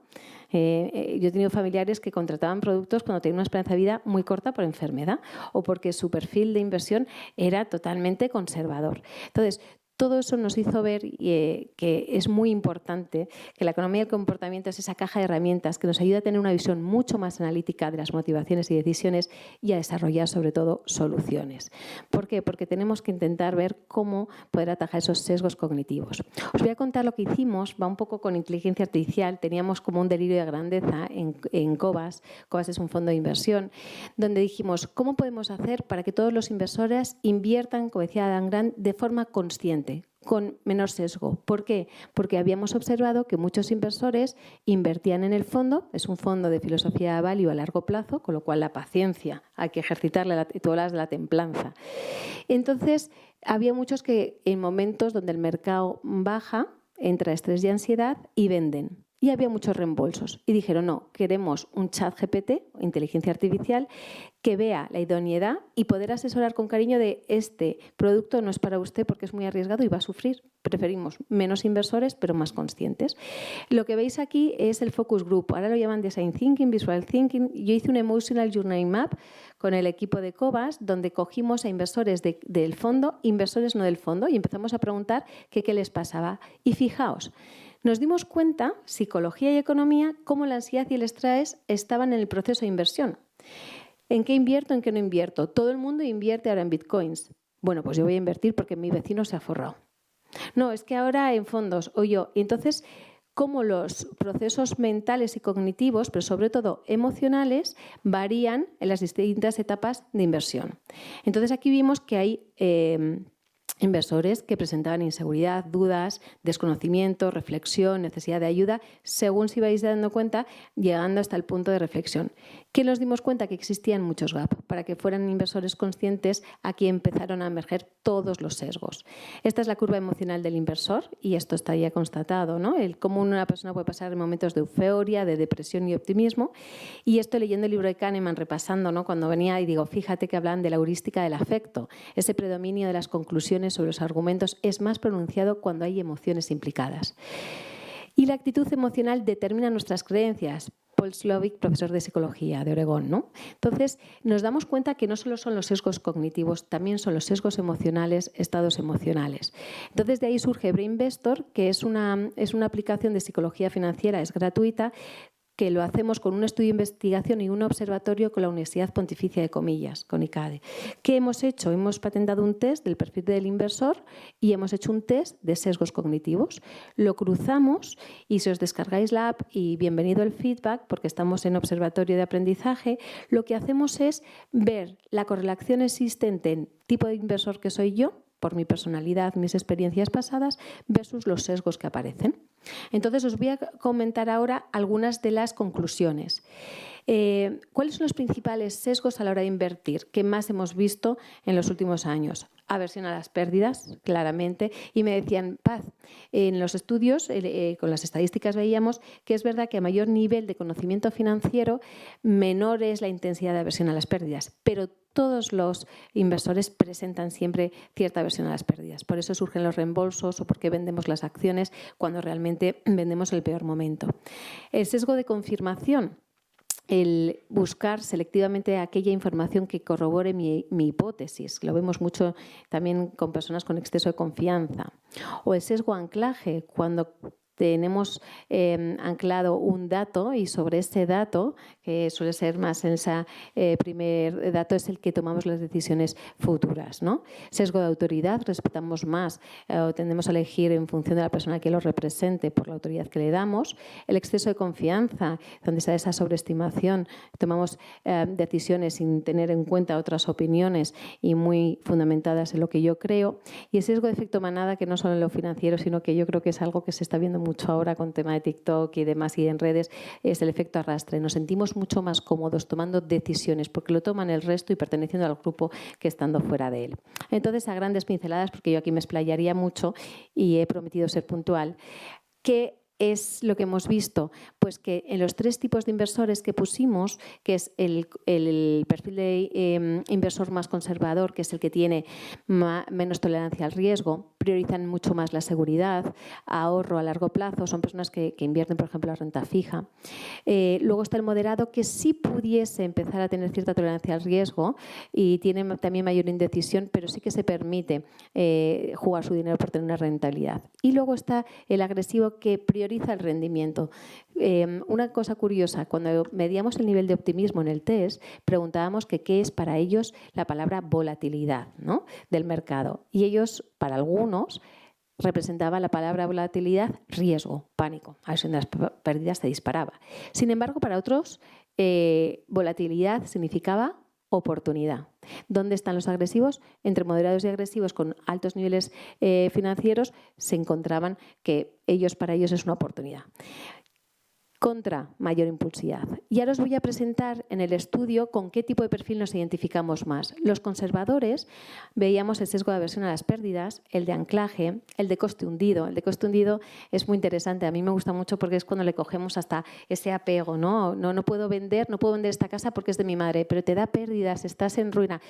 Yo he tenido familiares que contrataban productos cuando tenían una esperanza de vida muy corta por enfermedad o porque su perfil de inversión era totalmente conservador. Entonces, todo eso nos hizo ver que es muy importante que la economía del comportamiento es esa caja de herramientas que nos ayuda a tener una visión mucho más analítica de las motivaciones y decisiones y a desarrollar sobre todo soluciones. ¿Por qué? Porque tenemos que intentar ver cómo poder atajar esos sesgos cognitivos. Os voy a contar lo que hicimos, va un poco con inteligencia artificial, teníamos como un delirio de grandeza en Cobas. Cobas es un fondo de inversión, donde dijimos, ¿cómo podemos hacer para que todos los inversores inviertan, como decía Dan Grant, de forma consciente, con menor sesgo? ¿Por qué? Porque habíamos observado que muchos inversores invertían en el fondo, es un fondo de filosofía de value a largo plazo, con lo cual la paciencia hay que ejercitarla, tú hablas de la templanza. Entonces, había muchos que en momentos donde el mercado baja, entra estrés y ansiedad y venden. Y había muchos reembolsos. Y dijeron, no, queremos un chat GPT, inteligencia artificial, que vea la idoneidad y poder asesorar con cariño de este producto no es para usted porque es muy arriesgado y va a sufrir. Preferimos menos inversores, pero más conscientes. Lo que veis aquí es el focus group. Ahora lo llaman design thinking, visual thinking. Yo hice un emotional journey map con el equipo de Cobas, donde cogimos a inversores del fondo, inversores no del fondo, y empezamos a preguntar qué les pasaba. Y fijaos, nos dimos cuenta, psicología y economía, cómo la ansiedad y el estrés estaban en el proceso de inversión. ¿En qué invierto, en qué no invierto? Todo el mundo invierte ahora en bitcoins. Bueno, pues yo voy a invertir porque mi vecino se ha forrado. No, es que ahora en fondos, o yo. Y entonces, cómo los procesos mentales y cognitivos, pero sobre todo emocionales, varían en las distintas etapas de inversión. Entonces, aquí vimos que hay inversores que presentaban inseguridad, dudas, desconocimiento, reflexión, necesidad de ayuda, según si vais dando cuenta, llegando hasta el punto de reflexión. ¿Qué nos dimos cuenta? Que existían muchos gaps. Para que fueran inversores conscientes, aquí empezaron a emerger todos los sesgos. Esta es la curva emocional del inversor y esto está ya constatado, ¿no? El cómo una persona puede pasar momentos de euforia, de depresión y optimismo. Y esto leyendo el libro de Kahneman, repasando, ¿no? Cuando venía y digo, fíjate que hablan de la heurística del afecto, ese predominio de las conclusiones sobre los argumentos es más pronunciado cuando hay emociones implicadas. Y la actitud emocional determina nuestras creencias. Paul Slovic, profesor de psicología de Oregón, ¿no? Entonces, nos damos cuenta que no solo son los sesgos cognitivos, también son los sesgos emocionales, estados emocionales. Entonces, de ahí surge Brainvestor, que es una aplicación de psicología financiera, es gratuita, que lo hacemos con un estudio de investigación y un observatorio con la Universidad Pontificia de Comillas, con ICADE. ¿Qué hemos hecho? Hemos patentado un test del perfil del inversor y hemos hecho un test de sesgos cognitivos. Lo cruzamos y si os descargáis la app, y bienvenido el feedback, porque estamos en observatorio de aprendizaje, lo que hacemos es ver la correlación existente en tipo de inversor que soy yo, por mi personalidad, mis experiencias pasadas, versus los sesgos que aparecen. Entonces, os voy a comentar ahora algunas de las conclusiones. ¿Cuáles son los principales sesgos a la hora de invertir que más hemos visto en los últimos años? Aversión a las pérdidas, claramente. Y me decían, Paz, en los estudios, con las estadísticas veíamos que es verdad que a mayor nivel de conocimiento financiero, menor es la intensidad de aversión a las pérdidas. Pero todos los inversores presentan siempre cierta aversión a las pérdidas. Por eso surgen los reembolsos o porque vendemos las acciones cuando realmente vendemos el peor momento. El sesgo de confirmación. El buscar selectivamente aquella información que corrobore mi hipótesis. Lo vemos mucho también con personas con exceso de confianza. O el sesgo anclaje, cuando tenemos anclado un dato y sobre ese dato, que suele ser más en ese primer dato, es el que tomamos las decisiones futuras, ¿no? Sesgo de autoridad, respetamos más o tendemos a elegir en función de la persona que lo represente por la autoridad que le damos. El exceso de confianza, donde está esa sobreestimación, tomamos decisiones sin tener en cuenta otras opiniones y muy fundamentadas en lo que yo creo. Y el sesgo de efecto manada, que no solo en lo financiero, sino que yo creo que es algo que se está viendo mucho ahora con tema de TikTok y demás y en redes, es el efecto arrastre. Nos sentimos mucho más cómodos tomando decisiones porque lo toman el resto y perteneciendo al grupo que estando fuera de él. Entonces, a grandes pinceladas, porque yo aquí me explayaría mucho y he prometido ser puntual, ¿qué es lo que hemos visto? Pues que en los 3 tipos de inversores que pusimos, que es el perfil de inversor más conservador, que es el que tiene menos tolerancia al riesgo, priorizan mucho más la seguridad, ahorro a largo plazo, son personas que invierten, por ejemplo, la renta fija. Luego está el moderado, que sí pudiese empezar a tener cierta tolerancia al riesgo y tiene también mayor indecisión, pero sí que se permite jugar su dinero por tener una rentabilidad. Y luego está el agresivo, que prioriza el rendimiento. Una cosa curiosa, cuando medíamos el nivel de optimismo en el test, preguntábamos que qué es para ellos la palabra volatilidad, ¿no?, del mercado. Y ellos, para algunos, representaba la palabra volatilidad riesgo, pánico. A ver, las pérdidas se disparaba. Sin embargo, para otros, volatilidad significaba oportunidad. ¿Dónde están los agresivos? Entre moderados y agresivos con altos niveles financieros se encontraban que para ellos es una oportunidad. Contra, mayor impulsividad. Y ahora os voy a presentar en el estudio con qué tipo de perfil nos identificamos más. Los conservadores veíamos el sesgo de aversión a las pérdidas, el de anclaje, el de coste hundido. El de coste hundido es muy interesante, a mí me gusta mucho porque es cuando le cogemos hasta ese apego, ¿no? No puedo vender esta casa porque es de mi madre, pero te da pérdidas, estás en ruina,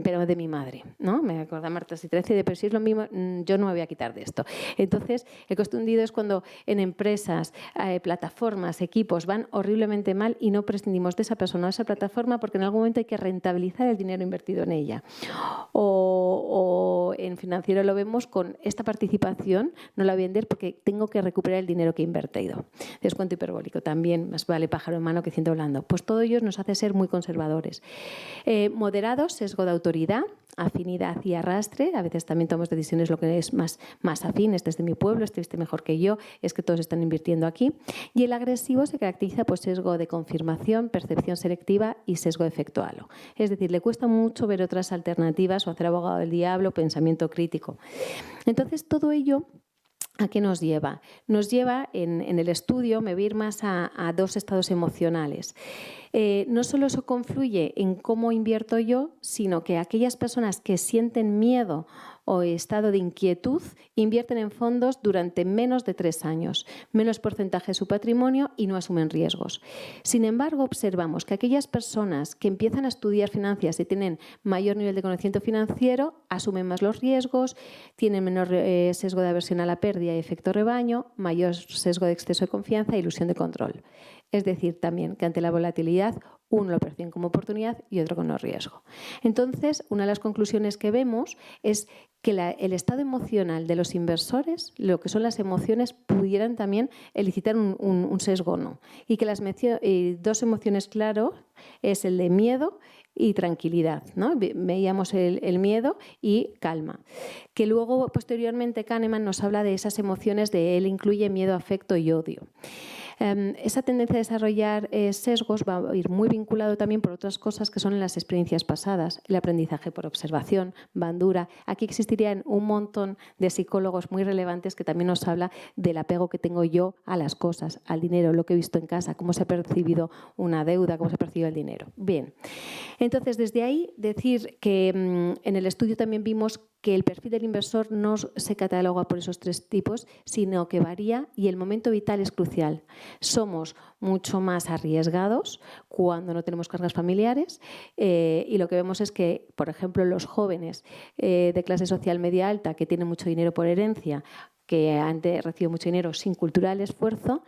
pero de mi madre, ¿no? Me acuerdo Marta Sitreci de, pero si es lo mismo, yo no me voy a quitar de esto. Entonces, el coste hundido es cuando en empresas, plataformas, equipos van horriblemente mal y no prescindimos de esa persona o de esa plataforma porque en algún momento hay que rentabilizar el dinero invertido en ella. O en financiero lo vemos con esta participación, no la voy a vender porque tengo que recuperar el dinero que he invertido. Descuento hiperbólico, también más vale pájaro en mano que ciento volando. Pues todo ello nos hace ser muy conservadores. Moderados, sesgo de autoridad, afinidad y arrastre. A veces también tomamos decisiones lo que es más afín, este es de mi pueblo, este viste mejor que yo, es que todos están invirtiendo aquí. Y el agresivo se caracteriza por sesgo de confirmación, percepción selectiva y sesgo de efecto halo. Es decir, le cuesta mucho ver otras alternativas o hacer abogado del diablo, pensamiento crítico. Entonces, todo ello, ¿a qué nos lleva? Nos lleva, en el estudio, me voy a ir más a 2 estados emocionales. No solo eso confluye en cómo invierto yo, sino que aquellas personas que sienten miedo o estado de inquietud invierten en fondos durante menos de 3 años, menos porcentaje de su patrimonio y no asumen riesgos. Sin embargo, observamos que aquellas personas que empiezan a estudiar finanzas y tienen mayor nivel de conocimiento financiero asumen más los riesgos, tienen menor sesgo de aversión a la pérdida y efecto rebaño, mayor sesgo de exceso de confianza e ilusión de control. Es decir, también que ante la volatilidad uno lo percibe como oportunidad y otro como riesgo. Entonces, una de las conclusiones que vemos es que el estado emocional de los inversores, lo que son las emociones, pudieran también elicitar un sesgo o no. Y que las 2 emociones claras es el de miedo y tranquilidad, ¿no? Veíamos el miedo y calma. Que luego, posteriormente, Kahneman nos habla de esas emociones, él incluye miedo, afecto y odio. Esa tendencia a desarrollar sesgos va a ir muy vinculado también por otras cosas que son las experiencias pasadas, el aprendizaje por observación, bandura. Aquí existirían un montón de psicólogos muy relevantes que también nos habla del apego que tengo yo a las cosas, al dinero, lo que he visto en casa, cómo se ha percibido una deuda, cómo se ha percibido el dinero. Bien, entonces desde ahí decir que en el estudio también vimos que el perfil del inversor no se cataloga por esos 3 tipos, sino que varía y el momento vital es crucial. Somos mucho más arriesgados cuando no tenemos cargas familiares y lo que vemos es que, por ejemplo, los jóvenes de clase social media alta que tienen mucho dinero por herencia, que han recibido mucho dinero sin cultura del esfuerzo,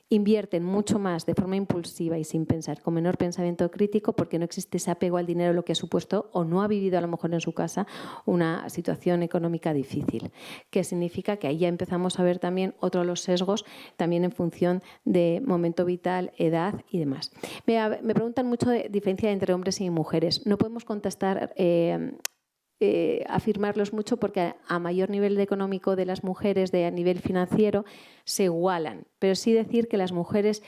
invierten mucho más de forma impulsiva y sin pensar, con menor pensamiento crítico, porque no existe ese apego al dinero, lo que ha supuesto o no ha vivido a lo mejor en su casa una situación económica difícil. Que significa que ahí ya empezamos a ver también otro de los sesgos, también en función de momento vital, edad y demás. Me preguntan mucho de diferencia entre hombres y mujeres. No podemos contestar afirmarlos mucho porque a mayor nivel económico de las mujeres, a nivel financiero, se igualan. Pero sí decir que las mujeres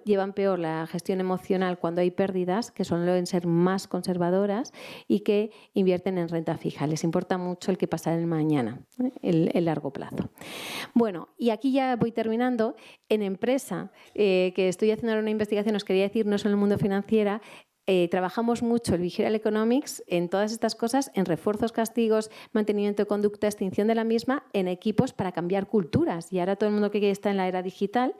llevan peor la gestión emocional cuando hay pérdidas, que suelen ser más conservadoras y que invierten en renta fija. Les importa mucho el que pasará el mañana, el largo plazo. Bueno, y aquí ya voy terminando. En empresa, que estoy haciendo ahora una investigación, os quería decir, no solo en el mundo financiero, trabajamos mucho el Behavioral Economics en todas estas cosas, en refuerzos, castigos, mantenimiento de conducta, extinción de la misma, en equipos para cambiar culturas. Y ahora todo el mundo que está en la era digital,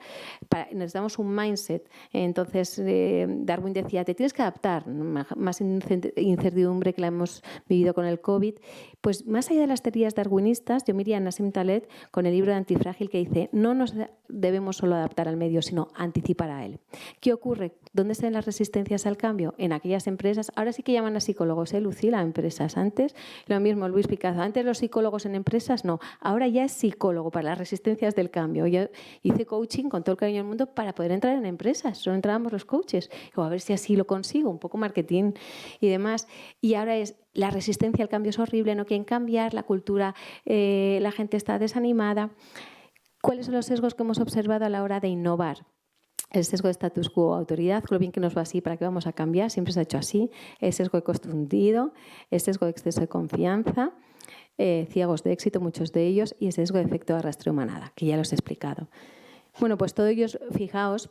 necesitamos un mindset. Entonces, Darwin decía, te tienes que adaptar, más incertidumbre que la hemos vivido con el COVID. Pues más allá de las teorías darwinistas, yo me iría a Nassim Taleb con el libro de Antifrágil que dice, no nos debemos solo adaptar al medio, sino anticipar a él. ¿Qué ocurre? ¿Dónde se ven las resistencias al cambio? En aquellas empresas, ahora sí que llaman a psicólogos, Lucila, a empresas. Antes, lo mismo, Luis Picazo, antes los psicólogos en empresas, no. Ahora ya es psicólogo para las resistencias del cambio. Yo hice coaching con todo el cariño del mundo para poder entrar en empresas. Solo entrábamos los coaches. Digo, a ver si así lo consigo, un poco marketing y demás. Y ahora es la resistencia al cambio es horrible, no quieren cambiar, la cultura, la gente está desanimada. ¿Cuáles son los sesgos que hemos observado a la hora de innovar? El sesgo de status quo, autoridad, lo bien que nos va así, ¿para qué vamos a cambiar? Siempre se ha hecho así. El sesgo de costo hundido, el sesgo de exceso de confianza, ciegos de éxito, muchos de ellos, y el sesgo de efecto de arrastre o manada, que ya los he explicado. Bueno, pues todos ellos, fijaos,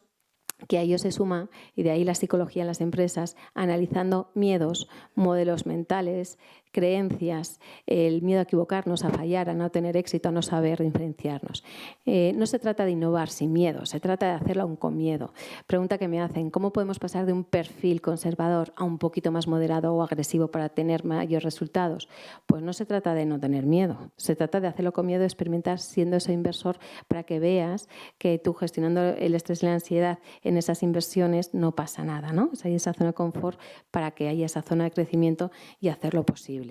que a ello se suma, y de ahí la psicología en las empresas, analizando miedos, modelos mentales, creencias, el miedo a equivocarnos, a fallar, a no tener éxito, a no saber diferenciarnos. No se trata de innovar sin miedo, se trata de hacerlo aún con miedo. Pregunta que me hacen, ¿cómo podemos pasar de un perfil conservador a un poquito más moderado o agresivo para tener mayores resultados? Pues no se trata de no tener miedo, se trata de hacerlo con miedo, experimentar siendo ese inversor para que veas que tú gestionando el estrés y la ansiedad en esas inversiones no pasa nada, ¿no? Hay esa zona de confort para que haya esa zona de crecimiento y hacerlo posible.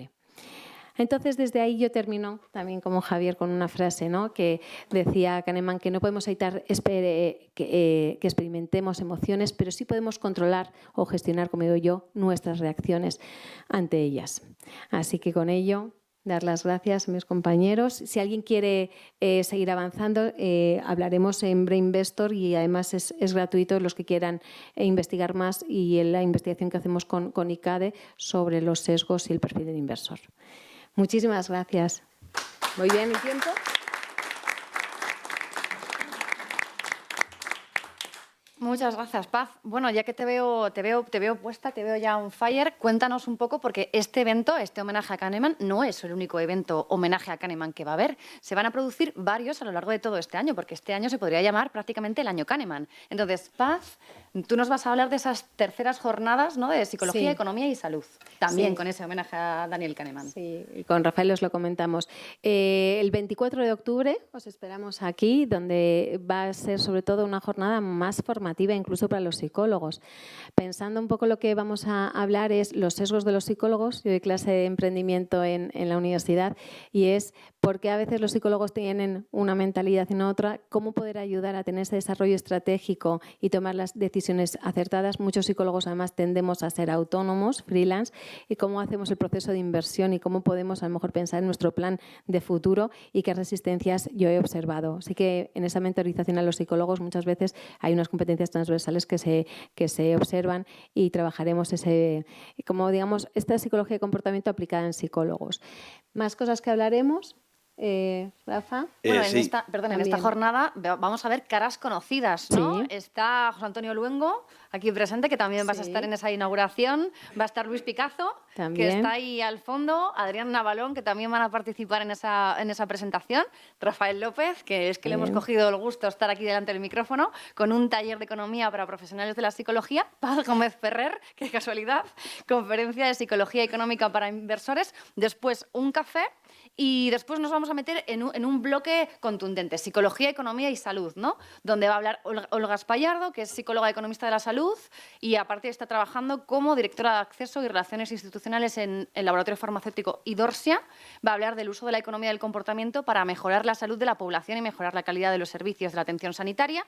Entonces, desde ahí yo termino también como Javier con una frase, ¿no? Que decía Kahneman que no podemos evitar que experimentemos emociones, pero sí podemos controlar o gestionar, como digo yo, nuestras reacciones ante ellas. Así que con ello, dar las gracias a mis compañeros. Si alguien quiere seguir avanzando, hablaremos en Brainvestor y además es gratuito los que quieran investigar más y en la investigación que hacemos con ICADE sobre los sesgos y el perfil del inversor. Muchísimas gracias. ¿Voy bien mi tiempo?
Muchas gracias, Paz. Bueno, ya que te veo puesta, te veo ya on fire, cuéntanos un poco, porque este evento, este homenaje a Kahneman, no es el único evento homenaje a Kahneman que va a haber. Se van a producir varios a lo largo de todo este año, porque este año se podría llamar prácticamente el año Kahneman. Entonces, Paz, tú nos vas a hablar de esas terceras jornadas, ¿no?, de psicología,
sí,
economía y salud. También
sí,
con ese homenaje a Daniel Kahneman.
Sí, y con Rafael os lo comentamos. El 24 de octubre os esperamos aquí, donde va a ser sobre todo una jornada más formativa, incluso para los psicólogos. Pensando un poco lo que vamos a hablar es los sesgos de los psicólogos. Yo doy clase de emprendimiento en la universidad y es por qué a veces los psicólogos tienen una mentalidad y no otra, cómo poder ayudar a tener ese desarrollo estratégico y tomar las decisiones acertadas. Muchos psicólogos además tendemos a ser autónomos, freelance, y cómo hacemos el proceso de inversión y cómo podemos a lo mejor pensar en nuestro plan de futuro y qué resistencias yo he observado. Así que en esa mentorización a los psicólogos muchas veces hay unas competencias transversales que se observan y trabajaremos como digamos, esta psicología de comportamiento aplicada en psicólogos. Más cosas que hablaremos. Rafa.
Bueno,
sí.
en esta jornada vamos a ver caras conocidas, ¿no?
Sí.
Está José Antonio Luengo, aquí presente, que también vas a estar en esa inauguración. Va a estar Luis Picazo,
También.
que está ahí al fondo. Adrián Navalón, que también van a participar en esa presentación. Rafael López, que es que le hemos cogido el gusto de estar aquí delante del micrófono, con un taller de economía para profesionales de la psicología. Paz Gómez Ferrer, qué casualidad, conferencia de psicología económica para inversores. Después un café Y después nos vamos a meter en un bloque contundente, psicología, economía y salud, ¿no? Donde va a hablar Olga Espallardo, que es psicóloga economista de la salud y aparte está trabajando como directora de acceso y relaciones institucionales en el laboratorio farmacéutico Idorsia. Va a hablar del uso de la economía del comportamiento para mejorar la salud de la población y mejorar la calidad de los servicios de la atención sanitaria.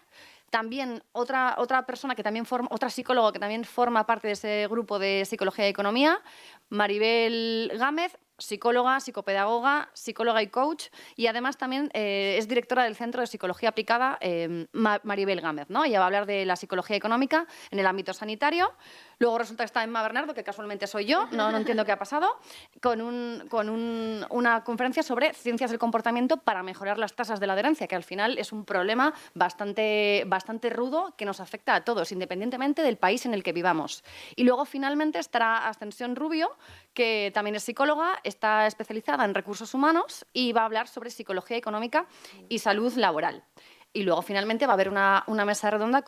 También otra persona que también otra psicóloga que también forma parte de ese grupo de psicología y economía, Maribel Gámez, psicóloga, psicopedagoga, psicóloga y coach, y además también es directora del Centro de Psicología Aplicada Maribel Gámez, ¿no? Ella va a hablar de la psicología económica en el ámbito sanitario. Luego resulta que está Emma Bernardo, que casualmente soy yo, no entiendo qué ha pasado, con una conferencia sobre ciencias del comportamiento para mejorar las tasas de la adherencia, que al final es un problema bastante rudo que nos afecta a todos, independientemente del país en el que vivamos. Y luego finalmente estará Ascensión Rubio, que también es psicóloga, está especializada en recursos humanos y va a hablar sobre psicología económica y salud laboral. Y luego, finalmente, va a haber una mesa redonda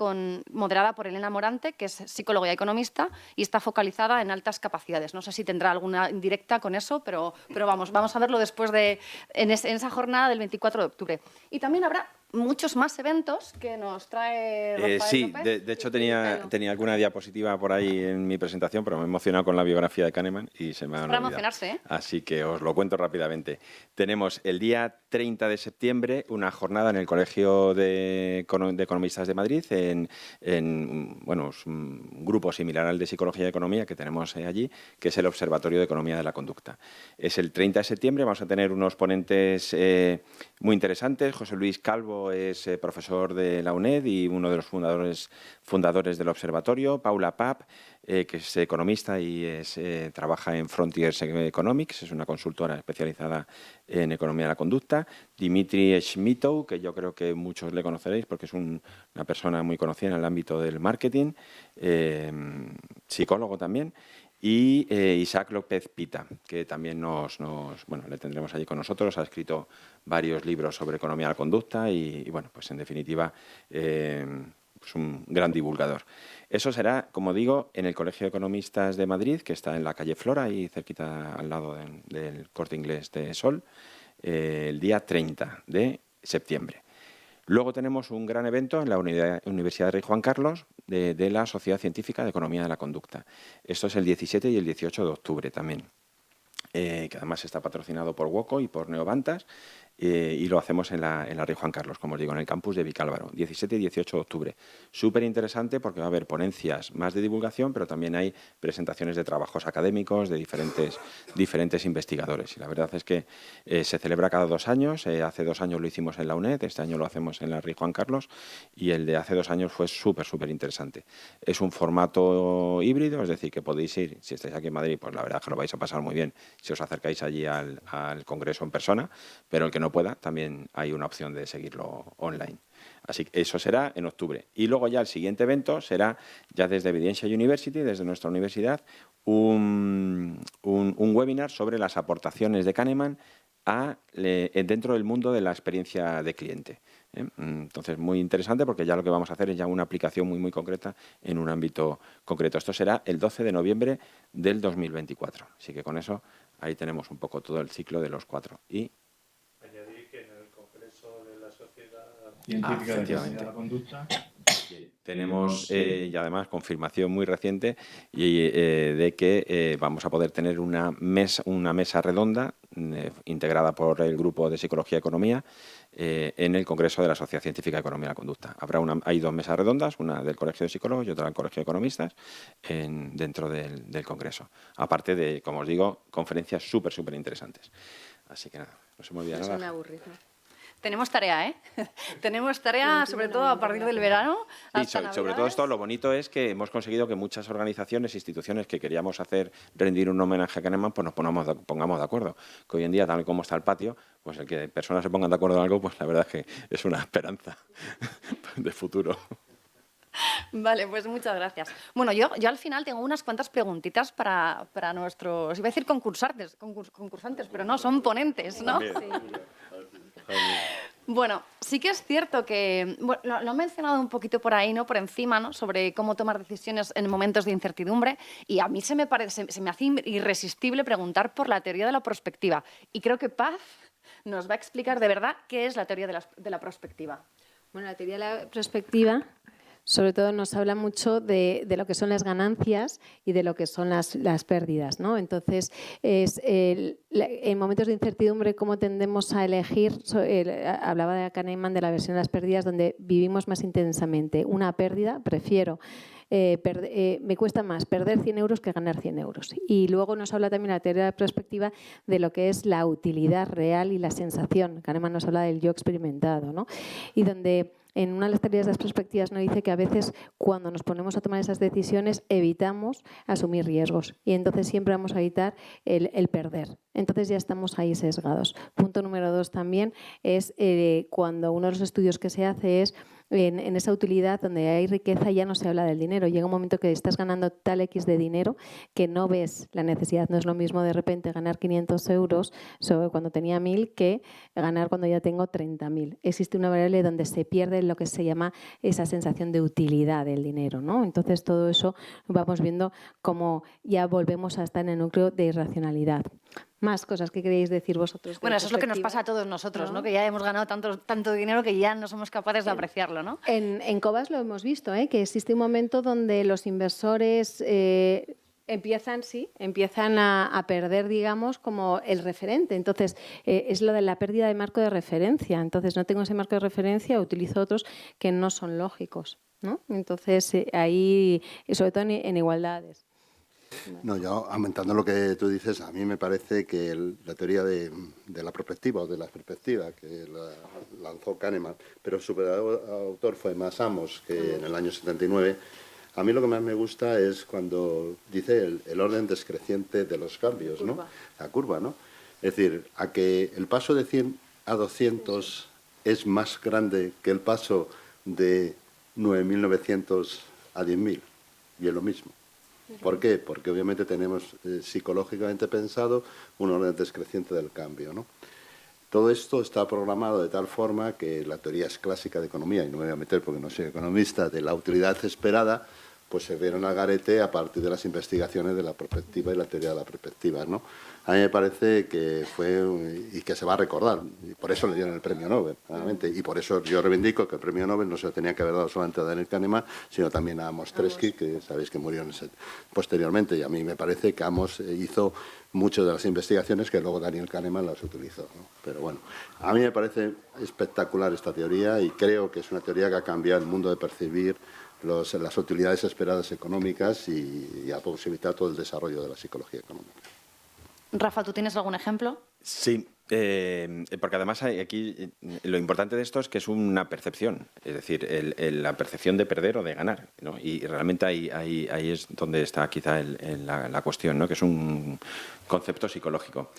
moderada por Elena Morante, que es psicóloga y economista y está focalizada en altas capacidades. No sé si tendrá alguna indirecta con eso, pero vamos a verlo después en esa jornada del 24 de octubre. Y también habrá muchos más eventos que nos trae Rafael
Sí,
López.
de hecho tenía alguna diapositiva por ahí en mi presentación, pero me he emocionado con la biografía de Kahneman y se me ha olvidado.
Para emocionarse, ¿eh?
Así que os lo cuento rápidamente. Tenemos el día 30 de septiembre una jornada en el Colegio de Economistas de Madrid, en un grupo similar al de Psicología y Economía que tenemos allí, que es el Observatorio de Economía de la Conducta. Es el 30 de septiembre, vamos a tener unos ponentes muy interesantes. José Luis Calvo es profesor de la UNED y uno de los fundadores del observatorio. Paula Papp, que es economista y trabaja en Frontiers Economics, es una consultora especializada en economía de la conducta. Dimitri Shmitov, que yo creo que muchos le conoceréis porque es una persona muy conocida en el ámbito del marketing, psicólogo también. Y Isaac López Pita, que también le tendremos allí con nosotros. Ha escrito varios libros sobre economía de la conducta y bueno, pues en definitiva pues un gran divulgador. Eso será, como digo, en el Colegio de Economistas de Madrid, que está en la calle Flora y cerquita al lado del Corte Inglés de Sol, el día 30 de septiembre. Luego tenemos un gran evento en la Universidad de Rey Juan Carlos de la Sociedad Científica de Economía de la Conducta. Esto es el 17 y el 18 de octubre también, que además está patrocinado por WOCO y por Neovantas, y lo hacemos en la Rey Juan Carlos, como os digo, en el campus de Vicálvaro, 17 y 18 de octubre. Súper interesante porque va a haber ponencias más de divulgación, pero también hay presentaciones de trabajos académicos de diferentes investigadores. Y la verdad es que se celebra cada 2 años. Hace 2 años lo hicimos en la UNED, este año lo hacemos en la Rey Juan Carlos, y el de hace 2 años fue súper interesante. Es un formato híbrido, es decir, que podéis ir, si estáis aquí en Madrid, pues la verdad es que lo vais a pasar muy bien si os acercáis allí al congreso en persona, pero el que no pueda, también hay una opción de seguirlo online. Así que eso será en octubre. Y luego ya el siguiente evento será ya desde Evidencia University, desde nuestra universidad, un webinar sobre las aportaciones de Kahneman dentro del mundo de la experiencia de cliente. Entonces, muy interesante porque ya lo que vamos a hacer es ya una aplicación muy concreta en un ámbito concreto. Esto será el 12 de noviembre del 2024. Así que con eso ahí tenemos un poco todo el ciclo de los 4. Y
añadir que en el Congreso de la Sociedad Científica de la Conducta
tenemos y además confirmación muy reciente de que vamos a poder tener una mesa redonda integrada por el grupo de Psicología y Economía en el Congreso de la Sociedad Científica de Economía de la Conducta. Hay 2 mesas redondas, una del Colegio de Psicólogos y otra del Colegio de Economistas dentro del Congreso. Aparte de, como os digo, conferencias súper interesantes. Así que nada, no se me olvida nada.
Eso me aburre. Tenemos tarea, ¿eh? Tenemos tarea, sobre todo a partir del verano.
Y sobre todo esto, lo bonito es que hemos conseguido que muchas organizaciones, instituciones que queríamos rendir un homenaje a Kahneman, pues nos pongamos de acuerdo. Que hoy en día, tal como está el patio, pues el que personas se pongan de acuerdo en algo, pues la verdad es que es una esperanza de futuro.
Vale, pues muchas gracias. Bueno, yo al final tengo unas cuantas preguntitas para nuestros, iba a decir concursantes, pero no, son ponentes, ¿no?
También.
Bueno, sí que es cierto que bueno, lo he mencionado un poquito por ahí, ¿no? Por encima, ¿no? Sobre cómo tomar decisiones en momentos de incertidumbre. Y a mí se me hace irresistible preguntar por la teoría de la prospectiva. Y creo que Paz nos va a explicar de verdad qué es la teoría de la prospectiva.
Bueno, la teoría de la prospectiva, sobre todo, nos habla mucho de lo que son las ganancias y de lo que son las pérdidas, ¿no? Entonces, en momentos de incertidumbre, ¿cómo tendemos a elegir? Hablaba de Kahneman de la versión de las pérdidas, donde vivimos más intensamente. Una pérdida, prefiero. Me cuesta más perder 100 euros que ganar 100 euros. Y luego nos habla también la teoría de la perspectiva de lo que es la utilidad real y la sensación. Kahneman nos habla del yo experimentado, ¿no? Y donde en una de las teorías de las perspectivas nos dice que a veces cuando nos ponemos a tomar esas decisiones evitamos asumir riesgos y entonces siempre vamos a evitar el perder. Entonces ya estamos ahí sesgados. Punto número 2 también es cuando uno de los estudios que se hace es en esa utilidad donde hay riqueza ya no se habla del dinero. Llega un momento que estás ganando tal X de dinero que no ves la necesidad. No es lo mismo de repente ganar 500 euros sobre cuando tenía 1.000 que ganar cuando ya tengo 30.000. Existe una variable donde se pierde lo que se llama esa sensación de utilidad del dinero, ¿no? Entonces todo eso vamos viendo cómo ya volvemos a estar en el núcleo de irracionalidad. Más cosas que queréis decir vosotros.
Bueno, eso es lo que nos pasa a todos nosotros, ¿no? Que ya hemos ganado tanto dinero que ya no somos capaces de apreciarlo, ¿no?
En Cobas lo hemos visto, que existe un momento donde los inversores empiezan a perder, digamos, como el referente. Entonces, es lo de la pérdida de marco de referencia. Entonces, no tengo ese marco de referencia, utilizo otros que no son lógicos, ¿no? Entonces, ahí, sobre todo en igualdades.
No, yo, aumentando lo que tú dices, a mí me parece que la teoría de la perspectiva o de la perspectiva que la lanzó Kahneman, pero su verdadero autor fue Mas Amos, que en el año 79, a mí lo que más me gusta es cuando dice el orden descreciente de los cambios, ¿no? La curva, ¿no? Es decir, a que el paso de 100 a 200 es más grande que el paso de 9.900 a 10.000, y es lo mismo. ¿Por qué? Porque obviamente tenemos psicológicamente pensado un orden descreciente del cambio, ¿no? Todo esto está programado de tal forma que la teoría es clásica de economía, y no me voy a meter porque no soy economista, de la utilidad esperada, pues se vieron al garete a partir de las investigaciones de la perspectiva y la teoría de la perspectiva, ¿no? A mí me parece que fue, y que se va a recordar, y por eso le dieron el premio Nobel, realmente, y por eso yo reivindico que el premio Nobel no se lo tenía que haber dado solamente a Daniel Kahneman, sino también a Amos Tversky, que sabéis que murió posteriormente, y a mí me parece que Amos hizo muchas de las investigaciones que luego Daniel Kahneman las utilizó, ¿no? Pero bueno, a mí me parece espectacular esta teoría y creo que es una teoría que ha cambiado el mundo de percibir las utilidades esperadas económicas y ha posibilitado todo el desarrollo de la psicología económica.
Rafa, ¿tú tienes algún ejemplo?
Sí, porque además aquí lo importante de esto es que es una percepción, es decir, la percepción de perder o de ganar, ¿no? Y realmente ahí es donde está quizá la cuestión, ¿no? Que es un concepto psicológico.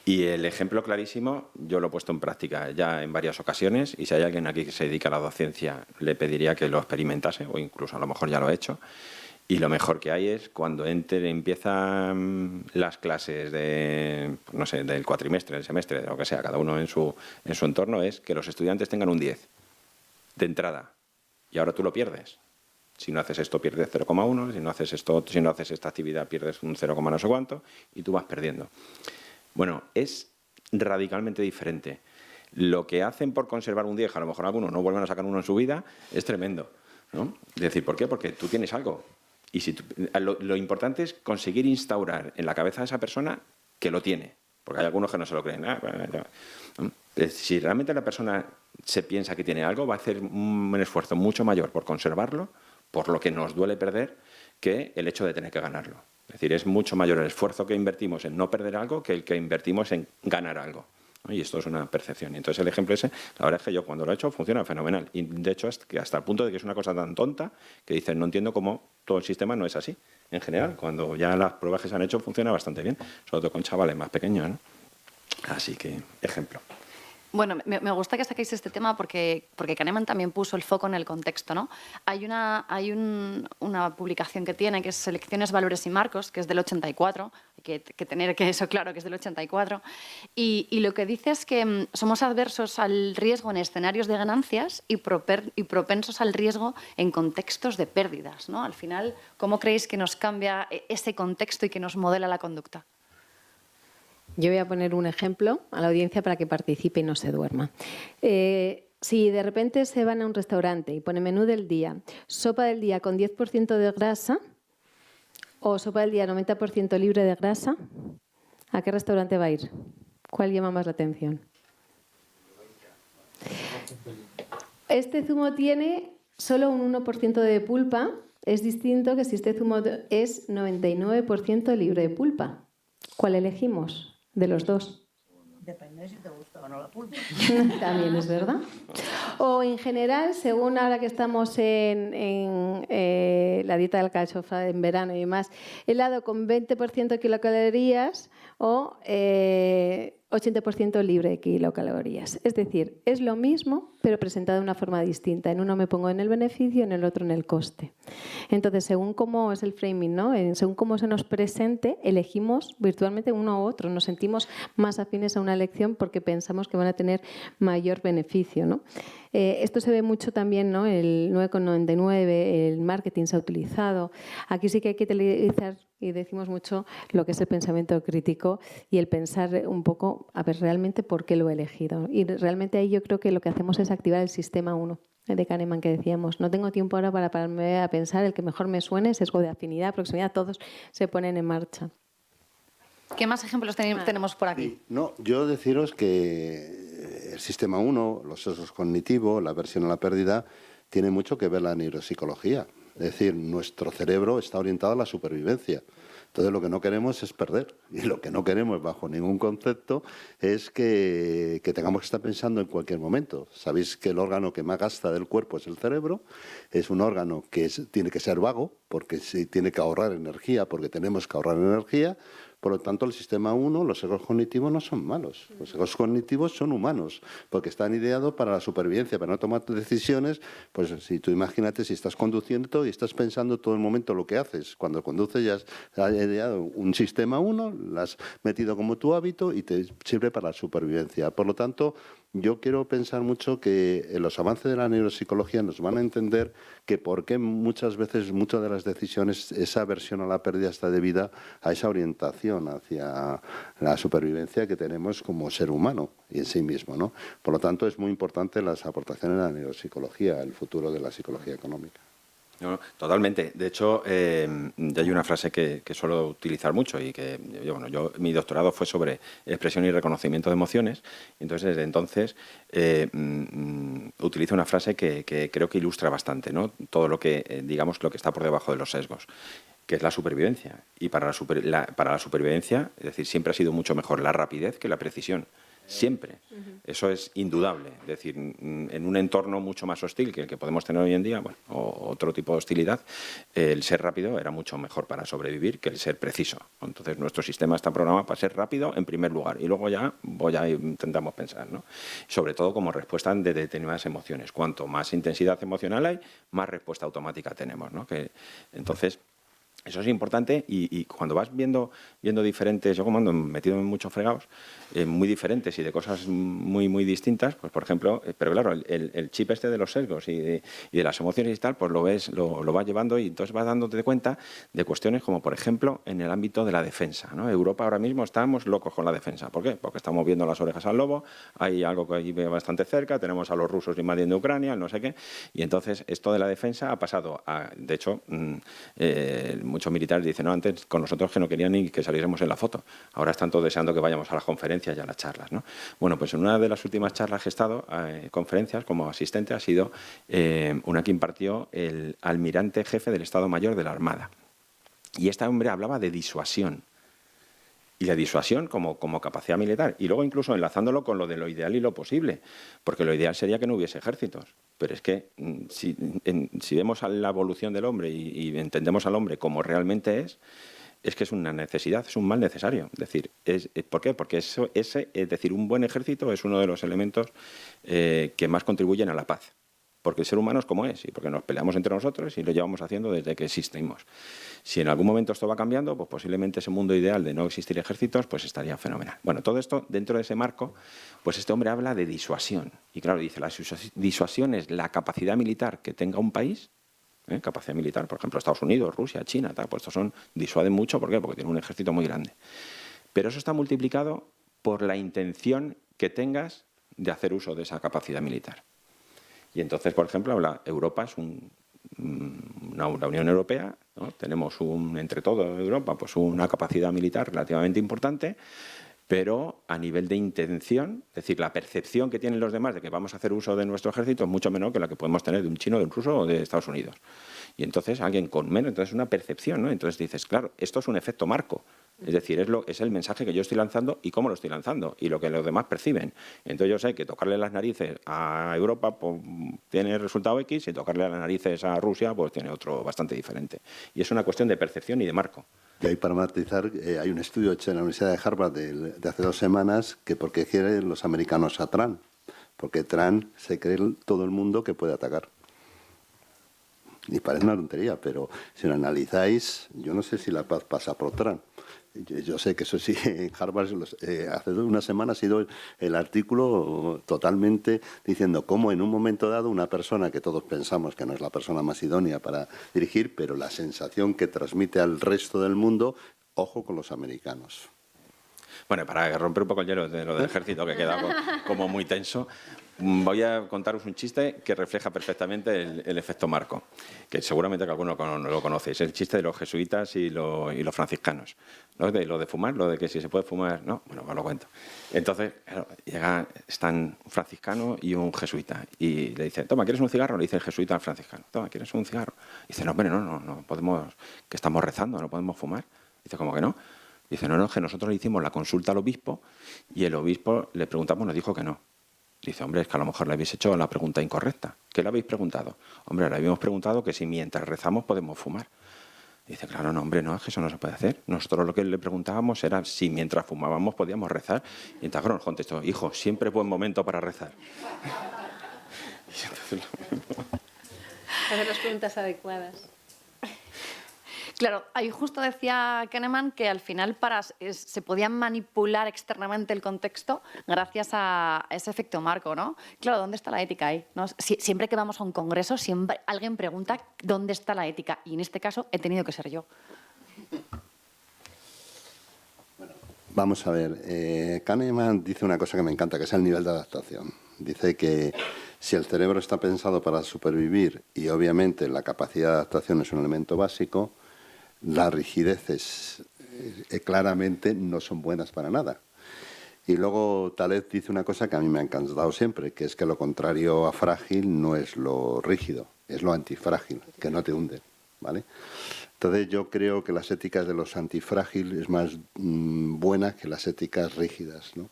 Y el ejemplo clarísimo yo lo he puesto en práctica ya en varias ocasiones, y si hay alguien aquí que se dedica a la docencia le pediría que lo experimentase, o incluso a lo mejor ya lo ha hecho. Y lo mejor que hay es cuando empiezan las clases no sé, del cuatrimestre, del semestre, de lo que sea, cada uno en su entorno, es que los estudiantes tengan un 10 de entrada. Y ahora tú lo pierdes. Si no haces esto, pierdes 0,1. Si no haces esta actividad, pierdes un 0, no sé cuánto, y tú vas perdiendo. Bueno, es radicalmente diferente. Lo que hacen por conservar un 10, a lo mejor algunos no vuelven a sacar uno en su vida, es tremendo, ¿no? Es decir, ¿por qué? Porque tú tienes algo. Y lo importante es conseguir instaurar en la cabeza de esa persona que lo tiene. Porque hay algunos que no se lo creen. Si realmente la persona se piensa que tiene algo, va a hacer un esfuerzo mucho mayor por conservarlo, por lo que nos duele perder, que el hecho de tener que ganarlo. Es decir, es mucho mayor el esfuerzo que invertimos en no perder algo que el que invertimos en ganar algo. Y esto es una percepción. Y entonces el ejemplo ese, la verdad es que yo cuando lo he hecho funciona fenomenal. Y de hecho hasta el punto de que es una cosa tan tonta que dicen, no entiendo cómo todo el sistema no es así. En general, cuando ya las pruebas que se han hecho funciona bastante bien, sobre todo con chavales más pequeños, ¿no? Así que, ejemplo.
Bueno, me gusta que saquéis este tema porque Kahneman también puso el foco en el contexto, ¿no? Hay una publicación que tiene, que es Selecciones, Valores y Marcos, que es del 84, hay que tener eso claro, que es del 84, y lo que dice es que somos adversos al riesgo en escenarios de ganancias y propensos al riesgo en contextos de pérdidas, ¿no? Al final, ¿cómo creéis que nos cambia ese contexto y que nos modela la conducta?
Yo voy a poner un ejemplo a la audiencia para que participe y no se duerma. Si de repente se van a un restaurante y pone menú del día, sopa del día con 10% de grasa o sopa del día 90% libre de grasa, ¿a qué restaurante va a ir? ¿Cuál llama más la atención? Este zumo tiene solo un 1% de pulpa. Es distinto que si este zumo es 99% libre de pulpa. ¿Cuál elegimos de los dos?
Depende si te gusta o no la pulpa.
También es verdad. O en general, según ahora que estamos en la dieta de alcachofa en verano y demás, helado con 20% kilocalorías o 80% libre de kilocalorías. Es decir, es lo mismo, pero presentado de una forma distinta. En uno me pongo en el beneficio, en el otro en el coste. Entonces, según cómo es el framing, ¿no? Según cómo se nos presente, elegimos virtualmente uno u otro. Nos sentimos más afines a una elección porque pensamos que van a tener mayor beneficio, ¿no? Esto se ve mucho también, ¿no? El 9,99, el marketing se ha utilizado. Aquí sí que hay que utilizar, y decimos mucho, lo que es el pensamiento crítico y el pensar un poco, a ver, realmente por qué lo he elegido. Y realmente ahí yo creo que lo que hacemos es activar el sistema 1 de Kahneman que decíamos. No tengo tiempo ahora para pararme a pensar, el que mejor me suene, sesgo de afinidad, proximidad, todos se ponen en marcha.
¿Qué más ejemplos tenemos por aquí?
Sí, no, yo deciros que el sistema 1, los sesgos cognitivos, la aversión a la pérdida, tiene mucho que ver la neuropsicología. Es decir, nuestro cerebro está orientado a la supervivencia. Entonces, lo que no queremos es perder. Y lo que no queremos, bajo ningún concepto, es que tengamos que estar pensando en cualquier momento. Sabéis que el órgano que más gasta del cuerpo es el cerebro. Es un órgano que tiene que ser vago, porque tiene que ahorrar energía, porque tenemos que ahorrar energía. Por lo tanto, el sistema 1, los sesgos cognitivos no son malos. Los sesgos cognitivos son humanos, porque están ideados para la supervivencia, para no tomar decisiones. Pues si tú imagínate, si estás conduciendo y estás pensando todo el momento lo que haces. Cuando conduces ya has ideado un sistema 1, lo has metido como tu hábito y te sirve para la supervivencia. Por lo tanto, yo quiero pensar mucho que en los avances de la neuropsicología nos van a entender que por qué muchas veces, muchas de las decisiones, esa aversión a la pérdida está debida a esa orientación hacia la supervivencia que tenemos como ser humano y en sí mismo, ¿no? Por lo tanto, es muy importante las aportaciones de la neuropsicología, el futuro de la psicología económica.
No, totalmente. De hecho, hay una frase que suelo utilizar mucho y que, mi doctorado fue sobre expresión y reconocimiento de emociones. Entonces, desde entonces, utilizo una frase que creo que ilustra bastante, ¿no? Todo lo que, digamos, lo que está por debajo de los sesgos, que es la supervivencia. Y para la supervivencia, es decir, siempre ha sido mucho mejor la rapidez que la precisión. Siempre. Eso es indudable. Es decir, en un entorno mucho más hostil que el que podemos tener hoy en día, bueno, o otro tipo de hostilidad, el ser rápido era mucho mejor para sobrevivir que el ser preciso. Entonces, nuestro sistema está programado para ser rápido en primer lugar y luego ya intentamos pensar, ¿no? Sobre todo como respuesta de determinadas emociones. Cuanto más intensidad emocional hay, más respuesta automática tenemos, ¿no? Entonces, eso es importante y cuando vas viendo diferentes, yo como ando metido en muchos fregados, muy diferentes y de cosas muy, muy distintas, pues por ejemplo, pero claro, el chip este de los sesgos y de las emociones y tal, pues lo vas llevando y entonces vas dándote cuenta de cuestiones como, por ejemplo, en el ámbito de la defensa, ¿no? Europa ahora mismo estamos locos con la defensa. ¿Por qué? Porque estamos viendo las orejas al lobo, hay algo que hay bastante cerca, tenemos a los rusos invadiendo Ucrania, no sé qué, y entonces esto de la defensa ha pasado a, de hecho, muchos militares dicen, no, antes con nosotros que no querían ni que saliéramos en la foto. Ahora están todos deseando que vayamos a las conferencias y a las charlas, ¿no? Bueno, pues en una de las últimas charlas que he estado, conferencias como asistente, ha sido una que impartió el almirante jefe del Estado Mayor de la Armada. Y este hombre hablaba de disuasión. Y la disuasión como capacidad militar. Y luego incluso enlazándolo con lo de lo ideal y lo posible. Porque lo ideal sería que no hubiese ejércitos. Pero es que si vemos a la evolución del hombre y entendemos al hombre como realmente es, es que es una necesidad, es un mal necesario. Es decir, ¿por qué? Porque es decir, un buen ejército es uno de los elementos que más contribuyen a la paz. Porque el ser humano es como es y porque nos peleamos entre nosotros y lo llevamos haciendo desde que existimos. Si en algún momento esto va cambiando, pues posiblemente ese mundo ideal de no existir ejércitos pues estaría fenomenal. Bueno, todo esto, dentro de ese marco, pues este hombre habla de disuasión. Y claro, dice, la disuasión es la capacidad militar que tenga un país, capacidad militar, por ejemplo, Estados Unidos, Rusia, China, tal, pues estos disuaden mucho, ¿por qué? Porque tienen un ejército muy grande. Pero eso está multiplicado por la intención que tengas de hacer uso de esa capacidad militar. Y entonces, por ejemplo, Europa es la Unión Europea, ¿no? Tenemos entre toda Europa pues una capacidad militar relativamente importante, pero a nivel de intención, es decir, la percepción que tienen los demás de que vamos a hacer uso de nuestro ejército es mucho menor que la que podemos tener de un chino, de un ruso o de Estados Unidos. Y entonces alguien con menos, entonces una percepción, ¿no? Entonces dices, claro, esto es un efecto marco. Es decir, es el mensaje que yo estoy lanzando y cómo lo estoy lanzando y lo que los demás perciben. Entonces yo sé que tocarle las narices a Europa pues, tiene resultado X y tocarle las narices a Rusia pues tiene otro bastante diferente. Y es una cuestión de percepción y de marco.
Y ahí para matizar, hay un estudio hecho en la Universidad de Harvard de hace 2 semanas que por qué quieren los americanos a Trump. Porque Trump se cree todo el mundo que puede atacar. Y parece una tontería, pero si lo analizáis, yo no sé si la paz pasa por Trump. Yo sé que eso sí, en Harvard hace 1 semana ha sido el artículo totalmente diciendo cómo en un momento dado una persona que todos pensamos que no es la persona más idónea para dirigir, pero la sensación que transmite al resto del mundo, ojo con los americanos.
Bueno, para romper un poco el hielo de lo del ejército que queda como muy tenso, voy a contaros un chiste que refleja perfectamente el efecto marco, que seguramente que alguno no lo conocéis. El chiste de los jesuitas y los franciscanos. ¿No? Lo de fumar, lo de que si se puede fumar, no, bueno, os lo cuento. Entonces, claro, están un franciscano y un jesuita y le dice, toma, ¿quieres un cigarro? Le dice el jesuita al franciscano, toma, ¿quieres un cigarro? Dice, no, hombre, no podemos, que estamos rezando, no podemos fumar. Dice, ¿cómo que no? Dice, no, que nosotros le hicimos la consulta al obispo y el obispo le preguntamos, nos dijo que no. Dice, hombre, es que a lo mejor le habéis hecho la pregunta incorrecta. ¿Qué le habéis preguntado? Hombre, le habíamos preguntado que si mientras rezamos podemos fumar. Dice, claro, no, hombre, no, es que eso no se puede hacer. Nosotros lo que le preguntábamos era si mientras fumábamos podíamos rezar. Y entonces nos contestó, hijo, siempre es buen momento para rezar. Y entonces,
Hacer las preguntas adecuadas.
Claro, ahí justo decía Kahneman que al final se podía manipular externamente el contexto gracias a ese efecto marco, ¿no? Claro, ¿dónde está la ética ahí? ¿No? Siempre que vamos a un congreso, siempre alguien pregunta dónde está la ética y en este caso he tenido que ser yo.
Bueno, vamos a ver, Kahneman dice una cosa que me encanta, que es el nivel de adaptación. Dice que si el cerebro está pensado para supervivir y obviamente la capacidad de adaptación es un elemento básico, las rigideces claramente no son buenas para nada. Y luego Taleb dice una cosa que a mí me ha encantado siempre, que es que lo contrario a frágil no es lo rígido, es lo antifrágil, que no te hunde, ¿vale? Entonces yo creo que las éticas de los antifrágil es más buena que las éticas rígidas, ¿no?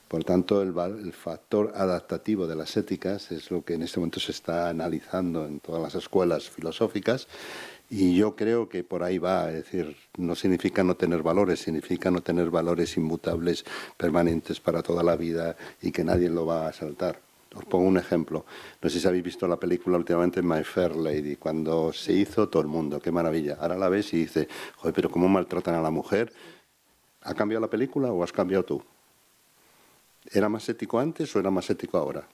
Por tanto, el factor adaptativo de las éticas es lo que en este momento se está analizando en todas las escuelas filosóficas. Y yo creo que por ahí va, es decir, no significa no tener valores, significa no tener valores inmutables, permanentes para toda la vida y que nadie lo va a saltar. Os pongo un ejemplo. No sé si habéis visto la película últimamente My Fair Lady. Cuando se hizo, todo el mundo, qué maravilla. Ahora la ves y dices, joder, pero ¿cómo maltratan a la mujer? ¿Ha cambiado la película o has cambiado tú? ¿Era más ético antes o era más ético ahora?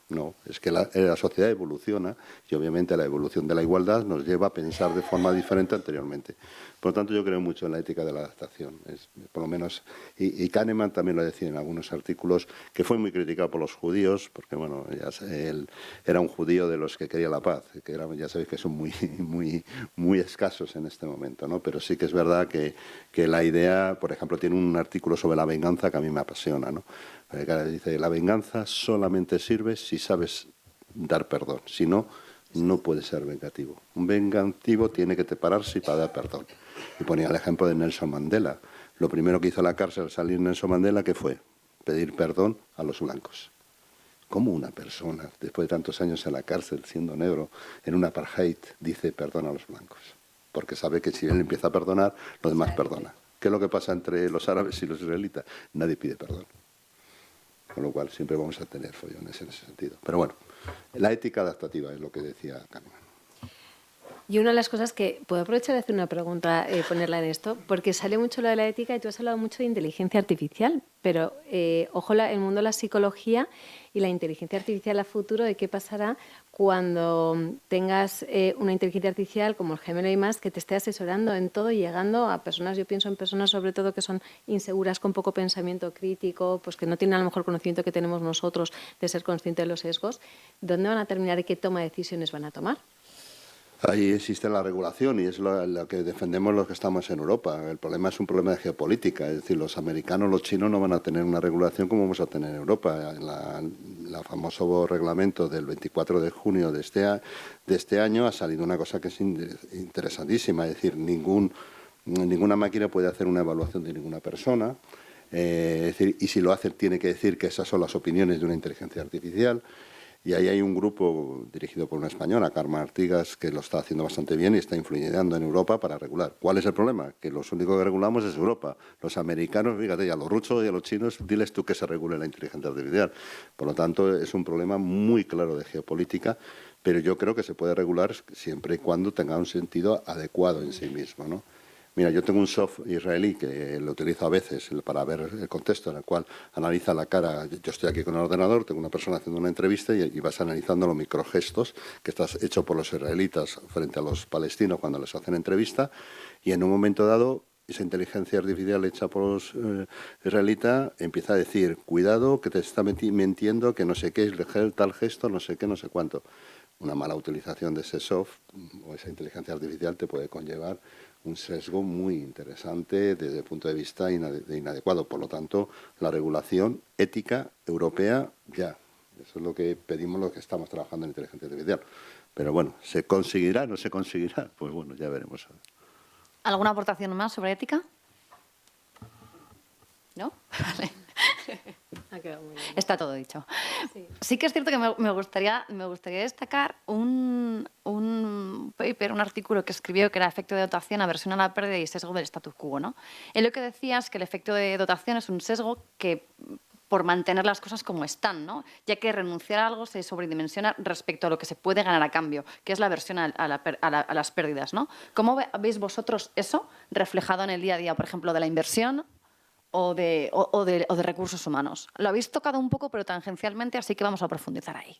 No, es que la sociedad evoluciona y obviamente la evolución de la igualdad nos lleva a pensar de forma diferente anteriormente. Por lo tanto, yo creo mucho en la ética de la adaptación. Por lo menos, y Kahneman también lo decía en algunos artículos, que fue muy criticado por los judíos, porque bueno, él era un judío de los que quería la paz, que ya sabéis que son muy escasos en este momento, ¿no? Pero sí que es verdad que la idea, por ejemplo, tiene un artículo sobre la venganza que a mí me apasiona, ¿no? Dice, la venganza solamente sirve si sabes dar perdón, si no, no puede ser vengativo. Un vengativo tiene que prepararse para dar perdón. Y ponía el ejemplo de Nelson Mandela. Lo primero que hizo la cárcel al salir Nelson Mandela, ¿qué fue? Pedir perdón a los blancos. ¿Cómo una persona, después de tantos años en la cárcel, siendo negro, en un apartheid, dice perdón a los blancos? porque sabe que si él empieza a perdonar, los demás perdonan. ¿Qué es lo que pasa entre los árabes y los israelitas? Nadie pide perdón. Con lo cual siempre vamos a tener follones en ese sentido. Pero bueno, la ética adaptativa es lo que decía Carmen.
Y una de las cosas que puedo aprovechar de hacer una pregunta, ponerla en esto, porque sale mucho lo de la ética y tú has hablado mucho de inteligencia artificial, pero ojo, el mundo de la psicología y la inteligencia artificial a futuro, de qué pasará cuando tengas una inteligencia artificial como el Gemini y más que te esté asesorando en todo, llegando a personas, yo pienso en personas sobre todo que son inseguras, con poco pensamiento crítico, pues que no tienen a lo mejor conocimiento que tenemos nosotros de ser conscientes de los sesgos. ¿Dónde van a terminar y qué toma de decisiones van a tomar?
Ahí existe la regulación y es lo que defendemos los que estamos en Europa. El problema es un problema de geopolítica, es decir, los americanos, los chinos no van a tener una regulación como vamos a tener en Europa. El famoso reglamento del 24 de junio de este año ha salido una cosa que es interesantísima, es decir, ninguna máquina puede hacer una evaluación de ninguna persona. Es decir, y si lo hace tiene que decir que esas son las opiniones de una inteligencia artificial. Y ahí hay un grupo dirigido por una española, Carmen Artigas, que lo está haciendo bastante bien y está influyendo en Europa para regular. ¿Cuál es el problema? Que los únicos que regulamos es Europa. Los americanos, fíjate, y a los rusos y a los chinos, diles tú que se regule la inteligencia artificial. Por lo tanto, es un problema muy claro de geopolítica, pero yo creo que se puede regular siempre y cuando tenga un sentido adecuado en sí mismo, ¿no? Mira, yo tengo un software israelí que lo utilizo a veces para ver el contexto en el cual analiza la cara. Yo estoy aquí con el ordenador, tengo una persona haciendo una entrevista y vas analizando los microgestos que está hecho por los israelitas frente a los palestinos cuando les hacen entrevista, y en un momento dado esa inteligencia artificial hecha por los israelitas empieza a decir: cuidado, que te está mintiendo, que no sé qué es tal gesto, no sé qué, no sé cuánto. Una mala utilización de ese software o esa inteligencia artificial te puede conllevar un sesgo muy interesante desde el punto de vista inadecuado. Por lo tanto, la regulación ética europea ya. Eso es lo que pedimos los que estamos trabajando en inteligencia artificial. Pero bueno, ¿se conseguirá? ¿No se conseguirá? Pues bueno, ya veremos.
¿Alguna aportación más sobre ética? ¿No? Vale.
Ha quedado muy bien.
Está todo dicho. Sí que es cierto que me gustaría destacar un paper, un artículo que escribió que era efecto de dotación, aversión a la pérdida y sesgo del status quo, ¿no? Él lo que decía es que el efecto de dotación es un sesgo que por mantener las cosas como están, ¿no? Ya que renunciar a algo se sobredimensiona respecto a lo que se puede ganar a cambio, que es la aversión a las pérdidas, ¿no? ¿Cómo veis vosotros eso reflejado en el día a día, por ejemplo, de la inversión o de recursos humanos? Lo habéis tocado un poco, pero tangencialmente, así que vamos a profundizar ahí.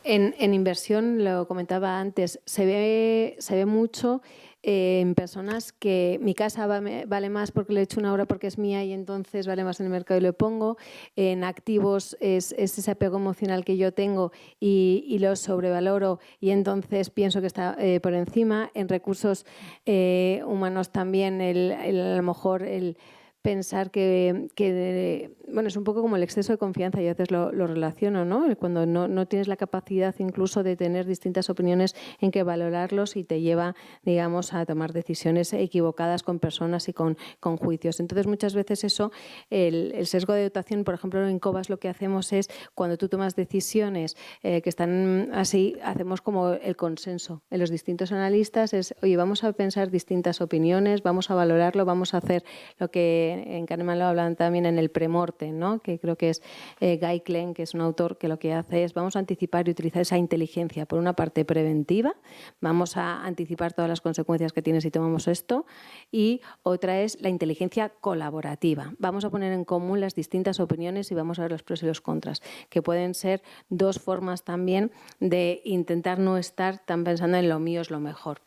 En inversión, lo comentaba antes, se ve mucho en personas que mi casa vale más porque le he hecho una obra porque es mía y entonces vale más en el mercado y lo pongo. En activos es ese apego emocional que yo tengo y lo sobrevaloro y entonces pienso que está por encima. En recursos humanos también a lo mejor el pensar bueno, es un poco como el exceso de confianza, y a veces lo relaciono, ¿no? Cuando no tienes la capacidad incluso de tener distintas opiniones en que valorarlos y te lleva, digamos, a tomar decisiones equivocadas con personas y con juicios. Entonces, muchas veces eso, el sesgo de dotación, por ejemplo, en Cobas lo que hacemos es, cuando tú tomas decisiones que están así, hacemos como el consenso en los distintos analistas, es, oye, vamos a pensar distintas opiniones, vamos a valorarlo, vamos a hacer lo que en Kahneman lo hablan también en el premorte, ¿no? Que creo que es Guy Klein, que es un autor que lo que hace es vamos a anticipar y utilizar esa inteligencia por una parte preventiva, vamos a anticipar todas las consecuencias que tiene si tomamos esto, y otra es la inteligencia colaborativa. Vamos a poner en común las distintas opiniones y vamos a ver los pros y los contras, que pueden ser dos formas también de intentar no estar tan pensando en lo mío es lo mejor.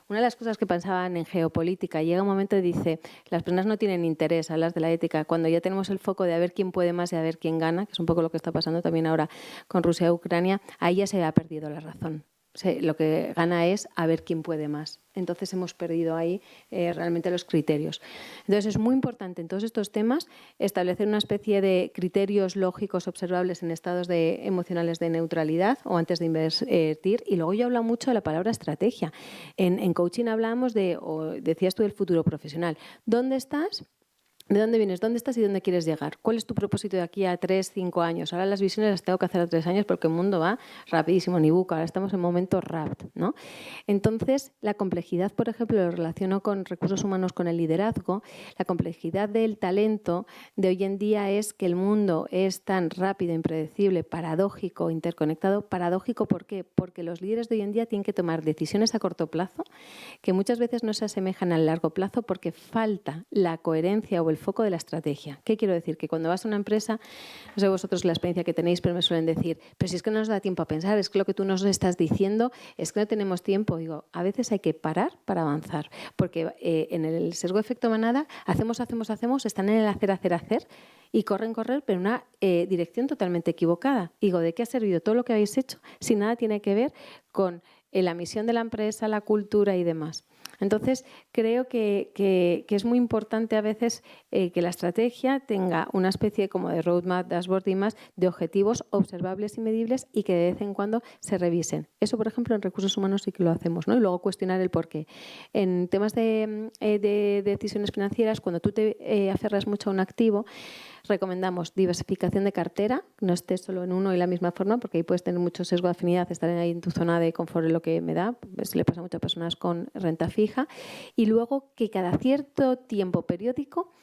Una de las cosas que pensaban en geopolítica, llega un momento y dice, las personas no tienen interés, hablas de la ética, cuando ya tenemos el foco de a ver quién puede más y a ver quién gana, que es un poco lo que está pasando también ahora con Rusia y Ucrania, ahí ya se ha perdido la razón. Lo que gana es a ver quién puede más. Entonces hemos perdido ahí realmente los criterios. Entonces es muy importante en todos estos temas establecer una especie de criterios lógicos observables en estados emocionales de neutralidad o antes de invertir. Y luego yo hablo mucho de la palabra estrategia. En coaching hablamos o decías tú, del futuro profesional. ¿Dónde estás? ¿De dónde vienes? ¿Dónde estás y dónde quieres llegar? ¿Cuál es tu propósito de aquí a 3, 5 años? Ahora las visiones las tengo que hacer a 3 años porque el mundo va rapidísimo, ni buca. Ahora estamos en momento rapt, ¿no? Entonces, la complejidad, por ejemplo, lo relaciono con recursos humanos, con el liderazgo. La complejidad del talento de hoy en día es que el mundo es tan rápido, impredecible, paradójico, interconectado. Paradójico, ¿por qué? Porque los líderes de hoy en día tienen que tomar decisiones a corto plazo que muchas veces no se asemejan al largo plazo porque falta la coherencia o el foco de la estrategia. ¿Qué quiero decir? Que cuando vas a una empresa, no sé vosotros la experiencia que tenéis, pero me suelen decir, pero si es que no nos da tiempo a pensar, es que lo que tú nos estás diciendo es que no tenemos tiempo. Digo, a veces hay que parar para avanzar, porque en el sesgo efecto manada hacemos, están en el hacer y correr, pero en una dirección totalmente equivocada. Digo, ¿de qué ha servido todo lo que habéis hecho si nada tiene que ver con la misión de la empresa, la cultura y demás? Entonces, creo que es muy importante a veces que la estrategia tenga una especie como de roadmap, dashboard y más de objetivos observables y medibles y que de vez en cuando se revisen. Eso, por ejemplo, en recursos humanos sí que lo hacemos, ¿no? Y luego cuestionar el porqué. En temas de decisiones financieras, cuando tú te aferras mucho a un activo, recomendamos diversificación de cartera, no estés solo en uno y la misma forma, porque ahí puedes tener mucho sesgo de afinidad, estar ahí en tu zona de confort es lo que me da, pues le pasa a muchas personas con renta fija, y luego que cada cierto tiempo periódico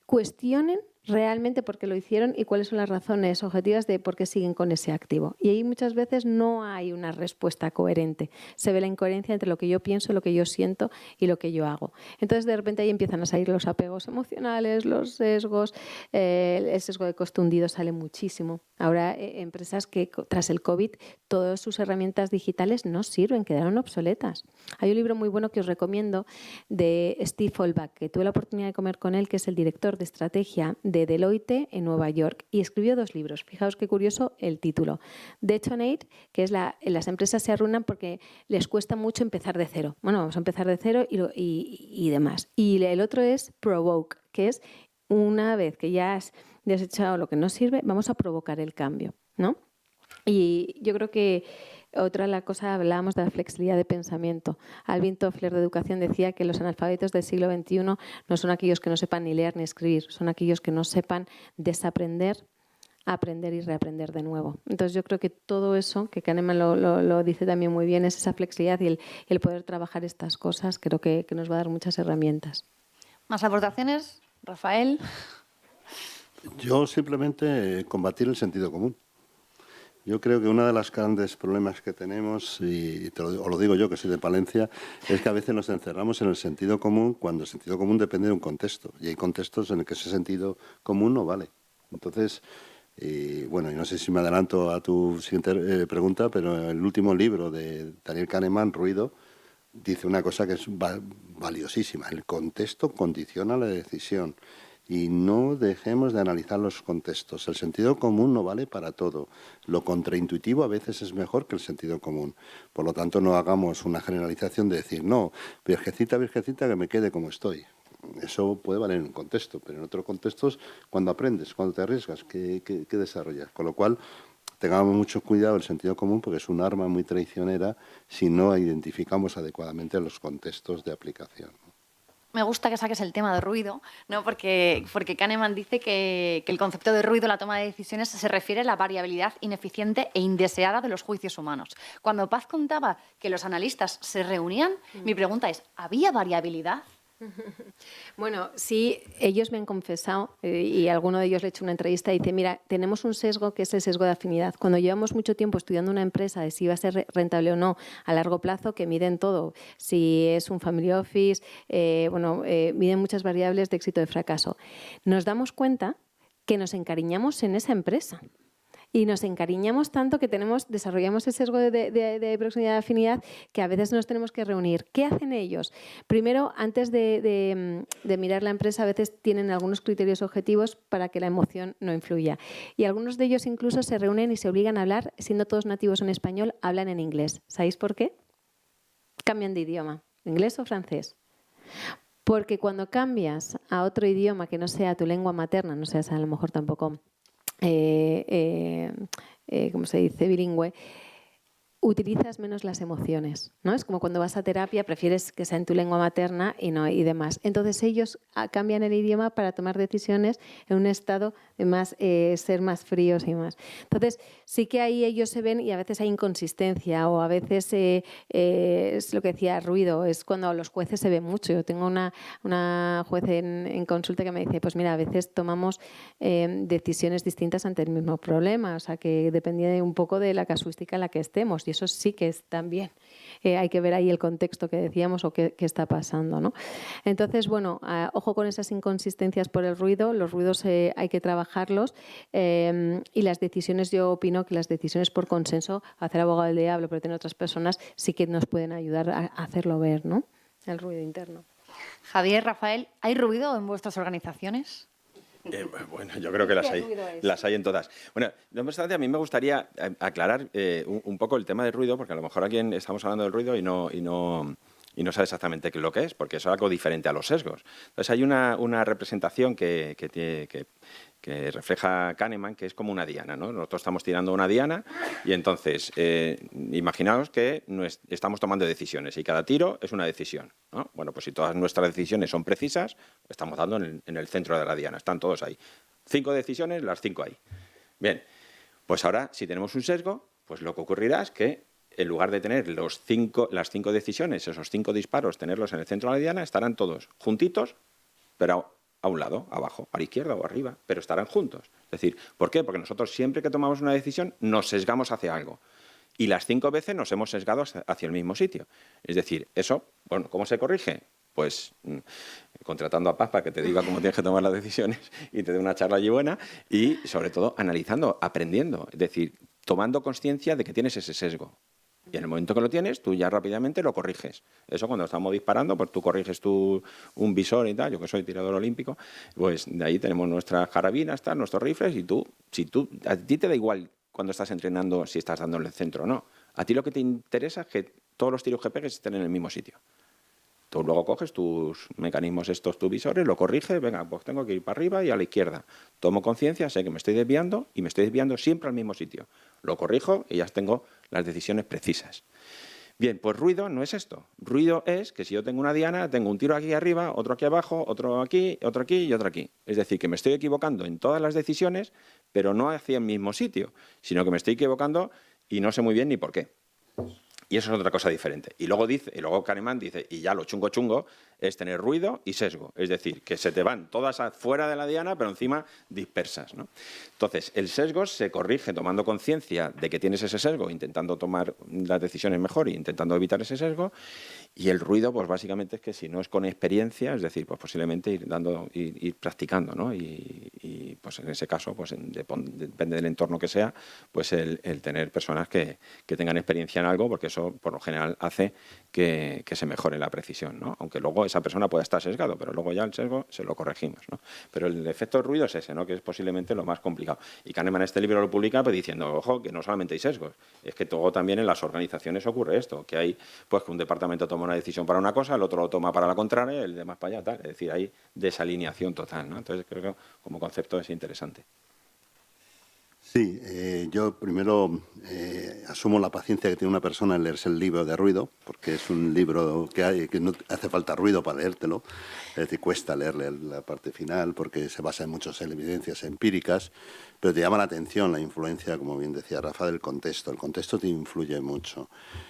cuestionen realmente por qué lo hicieron y cuáles son las razones objetivas de por qué siguen con ese activo. Y ahí muchas veces no hay una respuesta coherente. Se ve la incoherencia entre lo que yo pienso, lo que yo siento y lo que yo hago. Entonces, de repente ahí empiezan a salir los apegos emocionales, los sesgos, el sesgo de coste hundido sale muchísimo. Ahora, empresas que tras el COVID, todas sus herramientas digitales no sirven, quedaron obsoletas. Hay un libro muy bueno que os recomiendo de Steve Holbach, que tuve la oportunidad de comer con él, que es el director de estrategia de Deloitte en Nueva York, y escribió 2 libros. Fijaos qué curioso el título. Detonate, que es las empresas se arruinan porque les cuesta mucho empezar de cero. Bueno, vamos a empezar de cero y demás. Y el otro es Provoke, que es una vez que ya has desechado lo que no sirve, vamos a provocar el cambio, ¿no? Y yo creo que otra la cosa, hablábamos de la flexibilidad de pensamiento. Alvin Toffler de Educación decía que los analfabetos del siglo XXI no son aquellos que no sepan ni leer ni escribir, son aquellos que no sepan desaprender, aprender y reaprender de nuevo. Entonces yo creo que todo eso, que Kahneman lo dice también muy bien, es esa flexibilidad y el poder trabajar estas cosas, creo que nos va a dar muchas herramientas.
¿Más aportaciones, Rafael?
Yo simplemente combatir el sentido común. Yo creo que uno de los grandes problemas que tenemos, y os lo digo yo que soy de Palencia, es que a veces nos encerramos en el sentido común cuando el sentido común depende de un contexto. Y hay contextos en el que ese sentido común no vale. Entonces, bueno, y no sé si me adelanto a tu siguiente pregunta, pero el último libro de Daniel Kahneman, Ruido, dice una cosa que es valiosísima. El contexto condiciona la decisión. Y no dejemos de analizar los contextos. El sentido común no vale para todo. Lo contraintuitivo a veces es mejor que el sentido común. Por lo tanto, no hagamos una generalización de decir, no, virgencita, virgencita, que me quede como estoy. Eso puede valer en un contexto, pero en otros contextos, cuando aprendes, cuando te arriesgas, ¿qué desarrollas? Con lo cual, tengamos mucho cuidado el sentido común porque es un arma muy traicionera si no identificamos adecuadamente los contextos de aplicación.
Me gusta que saques el tema de ruido, ¿no? Porque Kahneman dice que el concepto de ruido en la toma de decisiones se refiere a la variabilidad ineficiente e indeseada de los juicios humanos. Cuando Paz contaba que los analistas se reunían, mi pregunta es, ¿había variabilidad?
Bueno, sí, ellos me han confesado y alguno de ellos le he hecho una entrevista y dice, mira, tenemos un sesgo que es el sesgo de afinidad. Cuando llevamos mucho tiempo estudiando una empresa de si va a ser rentable o no a largo plazo, que miden todo, si es un family office, miden muchas variables de éxito y de fracaso. Nos damos cuenta que nos encariñamos en esa empresa. Y nos encariñamos tanto que desarrollamos el sesgo de proximidad de afinidad que a veces nos tenemos que reunir. ¿Qué hacen ellos? Primero, antes de mirar la empresa, a veces tienen algunos criterios objetivos para que la emoción no influya. Y algunos de ellos incluso se reúnen y se obligan a hablar, siendo todos nativos en español, hablan en inglés. ¿Sabéis por qué? Cambian de idioma, inglés o francés. Porque cuando cambias a otro idioma que no sea tu lengua materna, no seas a lo mejor tampoco... ¿cómo se dice? Bilingüe, utilizas menos las emociones, ¿no? Es como cuando vas a terapia, prefieres que sea en tu lengua materna y demás. Entonces ellos cambian el idioma para tomar decisiones en un estado de más, ser más fríos y más. Entonces sí que ahí ellos se ven y a veces hay inconsistencia o a veces es lo que decía, ruido, es cuando los jueces se ven mucho. Yo tengo una juez en consulta que me dice, pues mira, a veces tomamos decisiones distintas ante el mismo problema, o sea que dependía un poco de la casuística en la que estemos. Y eso sí que es también, hay que ver ahí el contexto que decíamos o qué está pasando, ¿no? Entonces, bueno, ojo con esas inconsistencias por el ruido, los ruidos hay que trabajarlos y las decisiones, yo opino que las decisiones por consenso, hacer abogado del diablo, pero tener otras personas sí que nos pueden ayudar a hacerlo ver, ¿no? El ruido interno.
Javier, Rafael, ¿hay ruido en vuestras organizaciones?
Bueno, yo creo que las hay en todas. Bueno, no obstante, a mí me gustaría aclarar un poco el tema del ruido, porque a lo mejor aquí estamos hablando del ruido y no sabe exactamente qué es lo que es, porque eso es algo diferente a los sesgos. Entonces hay una representación que refleja Kahneman, que es como una diana, ¿no? Nosotros estamos tirando una diana y entonces imaginaos que estamos tomando decisiones y cada tiro es una decisión, ¿no? Bueno, pues si todas nuestras decisiones son precisas, estamos dando en el centro de la diana, están todos ahí. 5 decisiones, las 5 ahí. Bien, pues ahora si tenemos un sesgo, pues lo que ocurrirá es que en lugar de tener las 5 decisiones, esos 5 disparos, tenerlos en el centro de la diana, estarán todos juntitos, pero a un lado, abajo, a la izquierda o arriba, pero estarán juntos. Es decir, ¿por qué? Porque nosotros siempre que tomamos una decisión nos sesgamos hacia algo. Y las 5 veces nos hemos sesgado hacia el mismo sitio. Es decir, eso, bueno, ¿cómo se corrige? Pues contratando a Paz para que te diga cómo tienes que tomar las decisiones y te dé una charla allí buena y, sobre todo, analizando, aprendiendo. Es decir, tomando conciencia de que tienes ese sesgo. Y en el momento que lo tienes, tú ya rápidamente lo corriges. Eso cuando estamos disparando, pues tú corriges un visor y tal, yo que soy tirador olímpico, pues de ahí tenemos nuestras carabinas, nuestros rifles, y a ti te da igual cuando estás entrenando si estás dando en el centro o no. A ti lo que te interesa es que todos los tiros que pegues estén en el mismo sitio. Tú luego coges tus mecanismos tus visores, lo corriges, venga, pues tengo que ir para arriba y a la izquierda. Tomo conciencia, sé que me estoy desviando y me estoy desviando siempre al mismo sitio. Lo corrijo y ya tengo las decisiones precisas. Bien, pues ruido no es esto. Ruido es que si yo tengo una diana, tengo un tiro aquí arriba, otro aquí abajo, otro aquí y otro aquí. Es decir, que me estoy equivocando en todas las decisiones, pero no hacia el mismo sitio, sino que me estoy equivocando y no sé muy bien ni por qué. Y eso es otra cosa diferente. Y luego Kahneman dice, y ya lo chungo es tener ruido y sesgo. Es decir, que se te van todas fuera de la diana, pero encima dispersas, ¿no? Entonces, el sesgo se corrige tomando conciencia de que tienes ese sesgo, intentando tomar las decisiones mejor e intentando evitar ese sesgo. Y el ruido, pues básicamente es que si no es con experiencia, es decir, pues posiblemente ir practicando, ¿no? Y pues en ese caso, pues depende del entorno que sea, pues el tener personas que tengan experiencia en algo, porque eso por lo general hace que se mejore la precisión, ¿no? Aunque luego esa persona pueda estar sesgado, pero luego ya el sesgo se lo corregimos, ¿no? Pero el efecto de ruido es ese, ¿no? Que es posiblemente lo más complicado. Y Kahneman este libro lo publica pues, diciendo, ojo, que no solamente hay sesgos, es que todo también en las organizaciones ocurre esto, que hay pues que un departamento toma una decisión para una cosa, el otro lo toma para la contraria, el demás para allá, tal. Es decir, hay desalineación total, ¿no? Entonces creo que como concepto es interesante.
Sí, yo primero asumo la paciencia que tiene una persona en leerse el libro de ruido, porque es un libro que no hace falta ruido para leértelo, es decir, cuesta leerle la parte final porque se basa en muchas evidencias empíricas, pero te llama la atención la influencia, como bien decía Rafa, del contexto. El contexto te influye mucho.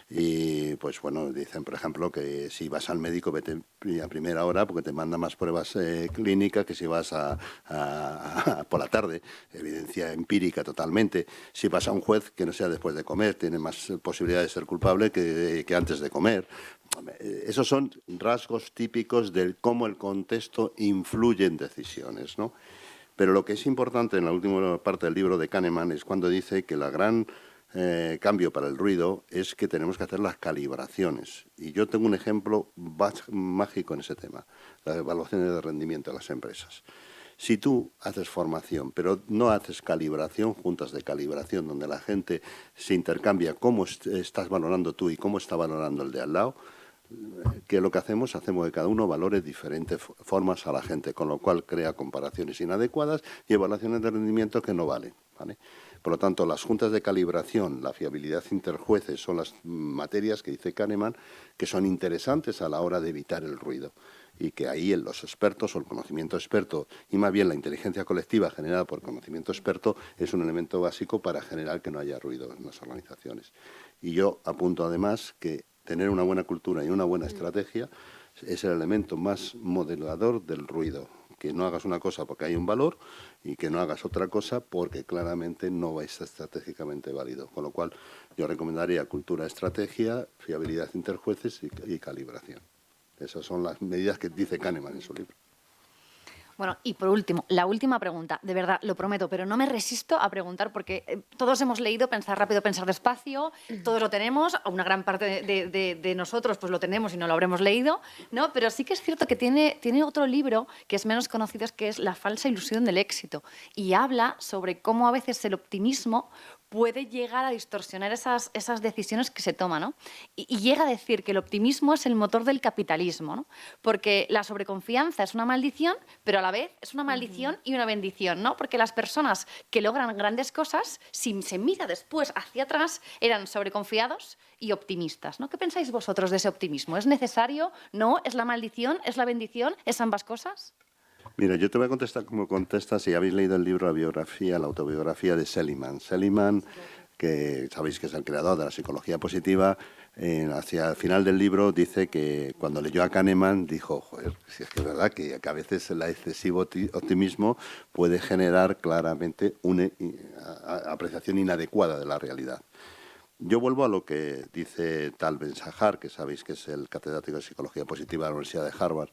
Y pues bueno, dicen por ejemplo que si vas al médico vete a primera hora porque te manda más pruebas clínicas que si vas por la tarde, evidencia empírica totalmente. Si vas a un juez que no sea después de comer, tiene más posibilidad de ser culpable que antes de comer. Esos son rasgos típicos de cómo el contexto influye en decisiones, ¿no? Pero lo que es importante en la última parte del libro de Kahneman es cuando dice que la gran cambio para el ruido es que tenemos que hacer las calibraciones. Y yo tengo un ejemplo mágico en ese tema, las evaluaciones de rendimiento de las empresas. Si tú haces formación, pero no haces calibración, juntas de calibración, donde la gente se intercambia cómo estás valorando tú y cómo está valorando el de al lado, que lo que hacemos que cada uno valore diferentes formas a la gente, con lo cual crea comparaciones inadecuadas y evaluaciones de rendimiento que no valen, ¿vale? Por lo tanto, las juntas de calibración, la fiabilidad interjueces son las materias que dice Kahneman que son interesantes a la hora de evitar el ruido y que ahí los expertos o el conocimiento experto y más bien la inteligencia colectiva generada por conocimiento experto es un elemento básico para generar que no haya ruido en las organizaciones. Y yo apunto además que tener una buena cultura y una buena estrategia es el elemento más modelador del ruido. Que no hagas una cosa porque hay un valor y que no hagas otra cosa porque claramente no va a ser estratégicamente válido. Con lo cual, yo recomendaría cultura, estrategia, fiabilidad interjueces y calibración. Esas son las medidas que dice Kahneman en su libro.
Bueno, y por último, la última pregunta, de verdad, lo prometo, pero no me resisto a preguntar porque todos hemos leído Pensar rápido, pensar despacio, todos lo tenemos, una gran parte de nosotros pues lo tenemos y no lo habremos leído, ¿no? Pero sí que es cierto que tiene otro libro que es menos conocido, que es La falsa ilusión del éxito, y habla sobre cómo a veces el optimismo puede llegar a distorsionar esas decisiones que se toman, ¿no? Y llega a decir que el optimismo es el motor del capitalismo, ¿no? Porque la sobreconfianza es una maldición, pero a la vez es una maldición y una bendición, ¿no? Porque las personas que logran grandes cosas, si se mira después hacia atrás, eran sobreconfiados y optimistas, ¿no? ¿Qué pensáis vosotros de ese optimismo? ¿Es necesario? ¿No? ¿Es la maldición? ¿Es la bendición? ¿Es ambas cosas?
Mira, yo te voy a contestar como contestas si habéis leído el libro, la autobiografía de Seligman. Seligman, que sabéis que es el creador de la psicología positiva, hacia el final del libro dice que cuando leyó a Kahneman dijo, joder, si es que es verdad que a veces el excesivo optimismo puede generar claramente una apreciación inadecuada de la realidad. Yo vuelvo a lo que dice Tal Ben-Shahar, que sabéis que es el catedrático de psicología positiva de la Universidad de Harvard.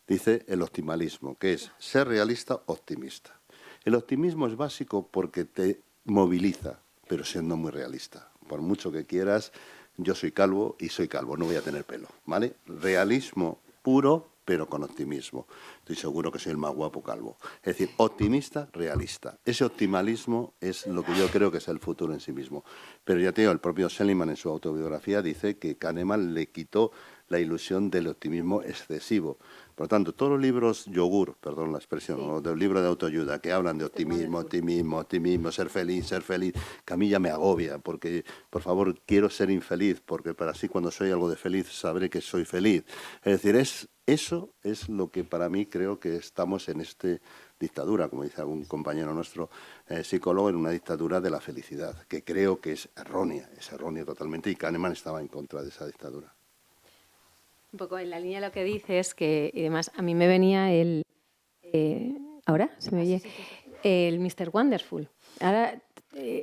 Dice el optimalismo, que es ser realista, optimista. El optimismo es básico porque te moviliza, pero siendo muy realista. Por mucho que quieras, yo soy calvo y soy calvo, no voy a tener pelo, ¿vale? Realismo puro, pero con optimismo. Estoy seguro que soy el más guapo calvo. Es decir, optimista, realista. Ese optimalismo es lo que yo creo que es el futuro en sí mismo. Pero ya te digo, el propio Seligman en su autobiografía dice que Kahneman le quitó la ilusión del optimismo excesivo. Por lo tanto, todos los libros yogur, perdón la expresión, o del libro de autoayuda que hablan de optimismo, ser feliz, que a mí ya me agobia, porque, por favor, quiero ser infeliz, porque para así cuando soy algo de feliz sabré que soy feliz. Es decir, eso es lo que para mí creo que estamos en esta dictadura, como dice algún compañero nuestro psicólogo, en una dictadura de la felicidad, que creo que es errónea totalmente, y Kahneman estaba en contra de esa dictadura.
Un poco en la línea de lo que dices, que y además a mí me venía el... ¿ahora? ¿Se me oye? El Mr. Wonderful. Ahora,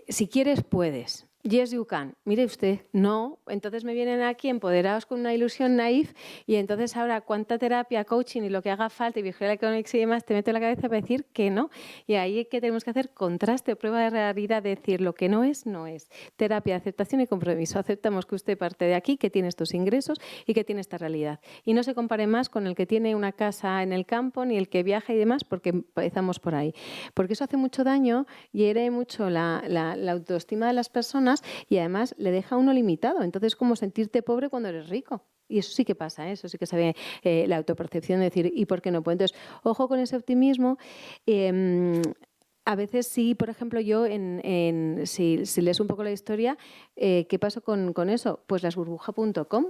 si quieres, puedes. Yes, you can. Mire usted, no. Entonces me vienen aquí empoderados con una ilusión naif y entonces ahora cuánta terapia, coaching y lo que haga falta y behavioral economics y demás te meto en la cabeza para decir que no. Y ahí es que tenemos que hacer contraste, prueba de realidad, decir lo que no es, no es. Terapia, aceptación y compromiso. Aceptamos que usted parte de aquí, que tiene estos ingresos y que tiene esta realidad. Y no se compare más con el que tiene una casa en el campo ni el que viaja y demás, porque empezamos por ahí. Porque eso hace mucho daño, hiere mucho la autoestima de las personas y además le deja a uno limitado. Entonces, ¿cómo sentirte pobre cuando eres rico? Y eso sí que pasa, ¿eh? Eso sí que se ve la autopercepción de decir, ¿y por qué no puedo? Entonces, ojo con ese optimismo. A veces sí, por ejemplo, yo, si lees un poco la historia, ¿qué pasó con eso? Pues las burbuja.com.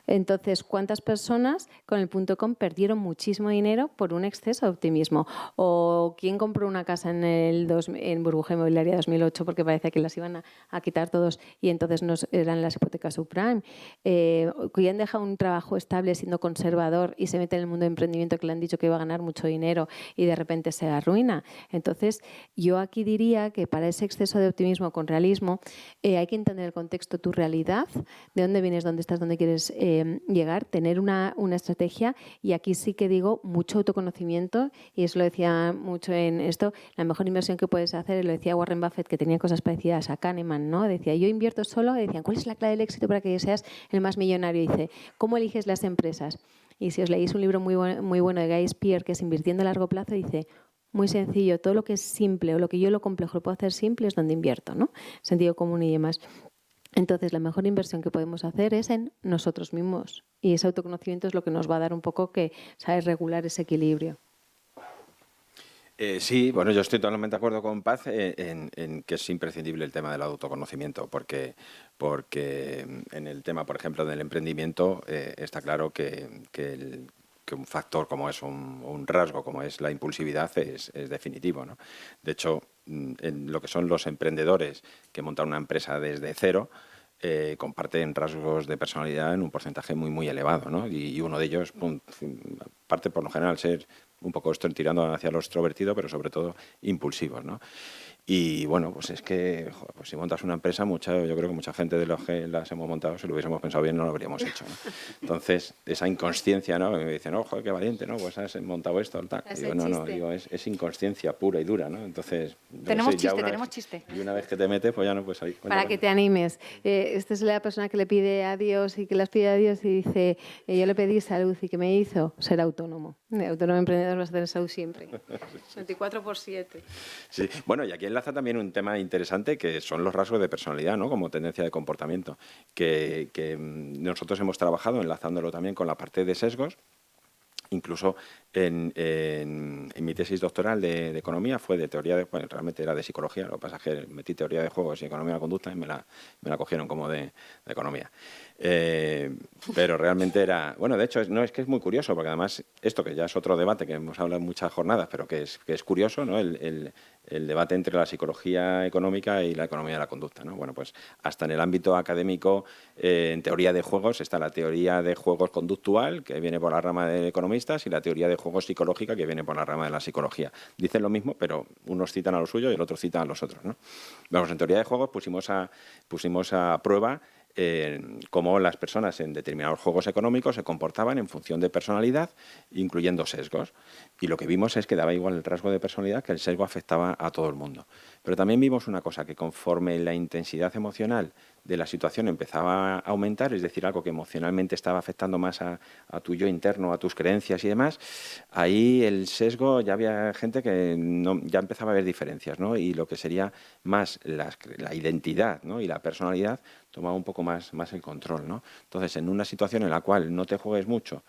Entonces, ¿cuántas personas con el .com perdieron muchísimo dinero por un exceso de optimismo? ¿O quién compró una casa en burbuja inmobiliaria 2008 porque parecía que las iban a quitar todos y entonces no eran las hipotecas subprime? ¿Quién deja un trabajo estable siendo conservador y se mete en el mundo de emprendimiento que le han dicho que iba a ganar mucho dinero y de repente se arruina? Entonces, yo aquí diría que para ese exceso de optimismo con realismo hay que entender el contexto, tu realidad, de dónde vienes, dónde estás, dónde quieres llegar, tener una estrategia, y aquí sí que digo mucho autoconocimiento, y eso lo decía mucho en esto, la mejor inversión que puedes hacer, lo decía Warren Buffett, que tenía cosas parecidas a Kahneman, ¿no? Decía, yo invierto solo, decían, ¿cuál es la clave del éxito para que seas el más millonario? Y dice, ¿cómo eliges las empresas? Y si os leéis un libro muy bueno de Guy Spier, que es Invirtiendo a largo plazo, dice, muy sencillo, todo lo que es simple o lo que yo lo complejo lo puedo hacer simple es donde invierto, ¿no? Sentido común y demás. Entonces, la mejor inversión que podemos hacer es en nosotros mismos. Y ese autoconocimiento es lo que nos va a dar un poco que saber regular ese equilibrio.
Sí, bueno, yo estoy totalmente de acuerdo con Paz en que es imprescindible el tema del autoconocimiento, porque en el tema, por ejemplo, del emprendimiento, está claro que un factor como es un rasgo como es la impulsividad es definitivo, ¿no? De hecho, en lo que son los emprendedores que montan una empresa desde cero, comparten rasgos de personalidad en un porcentaje muy, muy elevado, ¿no? Y uno de ellos, parte por lo general ser un poco tirando hacia lo extrovertido, pero sobre todo impulsivos, ¿no? Y bueno, pues es que joder, pues si montas una empresa, yo creo que mucha gente de los que las hemos montado, si lo hubiésemos pensado bien, no lo habríamos hecho, ¿no? Entonces, esa inconsciencia, ¿no? Me dicen, ojo, qué valiente, ¿no? Pues has montado esto, tal. Y digo, no, digo, es inconsciencia pura y dura, ¿no? Entonces, no
Tenemos
sé, ya
chiste,
una
tenemos
vez,
chiste.
y una vez que te metes, pues ya no puedes salir.
Para que te animes. Esta es la persona que le pide a Dios y que las pide a Dios y dice, yo le pedí salud y ¿qué me hizo? Ser autónomo. Autónomo emprendedor vas a tener salud siempre. 24/7.
Sí, bueno, y aquí enlaza también un tema interesante que son los rasgos de personalidad, ¿no? Como tendencia de comportamiento, que nosotros hemos trabajado enlazándolo también con la parte de sesgos. Incluso en mi tesis doctoral de economía fue de teoría de... Bueno, realmente era de psicología, lo que pasa es que metí teoría de juegos y economía de la conducta y me la cogieron como de economía. Pero realmente era... Bueno, de hecho, no es que es muy curioso, porque además esto que ya es otro debate que hemos hablado en muchas jornadas, pero que es curioso, ¿no? El debate entre la psicología económica y la economía de la conducta, ¿no? Bueno, pues hasta en el ámbito académico, en teoría de juegos, está la teoría de juegos conductual, que viene por la rama de economistas, y la teoría de juegos psicológica, que viene por la rama de la psicología. Dicen lo mismo, pero unos citan a lo suyo y el otro cita a los otros, ¿no? Vamos, en teoría de juegos pusimos a prueba cómo las personas en determinados juegos económicos se comportaban en función de personalidad, incluyendo sesgos. Y lo que vimos es que daba igual el rasgo de personalidad, que el sesgo afectaba a todo el mundo. Pero también vimos una cosa, que conforme la intensidad emocional de la situación empezaba a aumentar, es decir, algo que emocionalmente estaba afectando más a tu yo interno, a tus creencias y demás, ahí el sesgo, ya había gente que ya empezaba a haber diferencias, ¿no? Y lo que sería más la identidad, ¿no? Y la personalidad tomaba un poco más el control, ¿no? Entonces, en una situación en la cual no te juegues mucho,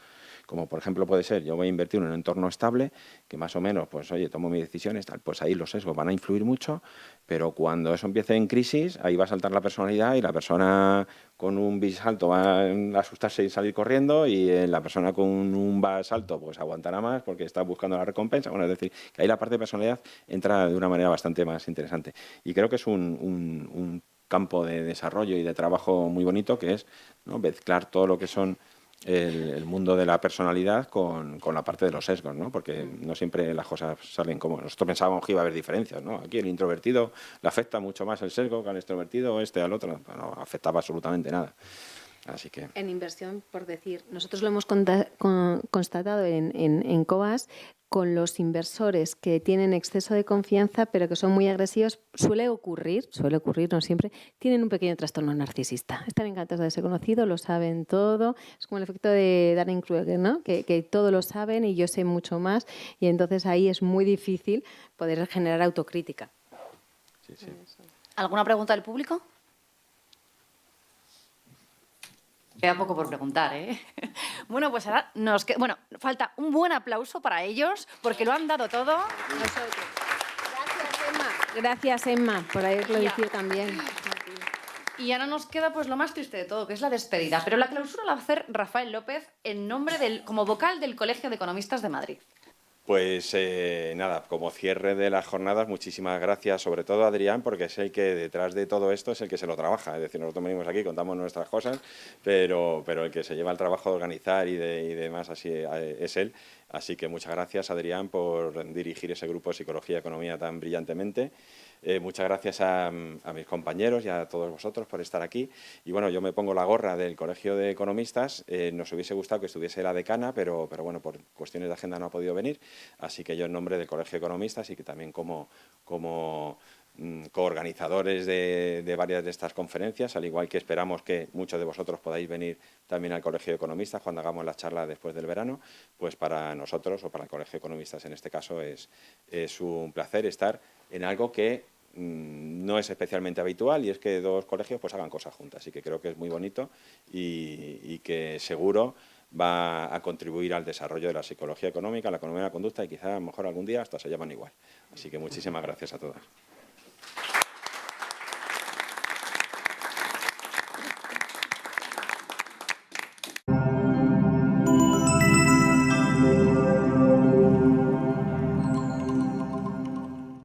como por ejemplo puede ser, yo voy a invertir en un entorno estable, que más o menos, pues oye, tomo mis decisiones, tal, pues ahí los sesgos van a influir mucho, pero cuando eso empiece en crisis, ahí va a saltar la personalidad y la persona con un bisalto va a asustarse y salir corriendo, y la persona con un salto pues aguantará más porque está buscando la recompensa. Bueno, es decir, que ahí la parte de personalidad entra de una manera bastante más interesante. Y creo que es un campo de desarrollo y de trabajo muy bonito, que es, ¿no?, mezclar todo lo que son el mundo de la personalidad con la parte de los sesgos, ¿no? Porque no siempre las cosas salen como... Nosotros pensábamos que iba a haber diferencias, ¿no? Aquí el introvertido le afecta mucho más el sesgo que al extrovertido, al otro. No afectaba absolutamente nada. Así que...
En inversión, por decir, nosotros lo hemos constatado en Cobas, con los inversores que tienen exceso de confianza pero que son muy agresivos, suele ocurrir, no siempre, tienen un pequeño trastorno narcisista. Están encantados de ser conocidos, lo saben todo. Es como el efecto de Dunning-Kruger, ¿no? Que todo lo saben y yo sé mucho más, y entonces ahí es muy difícil poder generar autocrítica.
Sí, sí.
¿Alguna pregunta del público? Queda poco por preguntar, ¿eh? Bueno, pues ahora falta un buen aplauso para ellos, porque lo han dado todo.
Gracias, Emma, por haberlo dicho también.
Y ahora nos queda pues lo más triste de todo, que es la despedida. Pero la clausura la va a hacer Rafael López en nombre como vocal del Colegio de Economistas de Madrid.
Pues nada, como cierre de las jornadas, muchísimas gracias, sobre todo a Adrián, porque es el que detrás de todo esto es el que se lo trabaja. Es decir, nosotros venimos aquí, contamos nuestras cosas, pero el que se lleva el trabajo de organizar y demás así es él. Así que muchas gracias, Adrián, por dirigir ese grupo de Psicología y Economía tan brillantemente. Muchas gracias a mis compañeros y a todos vosotros por estar aquí. Y bueno, yo me pongo la gorra del Colegio de Economistas. Nos hubiese gustado que estuviese la decana, pero bueno, por cuestiones de agenda no ha podido venir. Así que yo en nombre del Colegio de Economistas y que también como coorganizadores de varias de estas conferencias, al igual que esperamos que muchos de vosotros podáis venir también al Colegio de Economistas cuando hagamos la charla después del verano, pues para nosotros, o para el Colegio de Economistas en este caso, es un placer estar en algo que no es especialmente habitual, y es que dos colegios pues hagan cosas juntas. Así que creo que es muy bonito y que seguro va a contribuir al desarrollo de la psicología económica, la economía de la conducta y quizá a lo mejor algún día hasta se llaman igual. Así que muchísimas gracias a todas.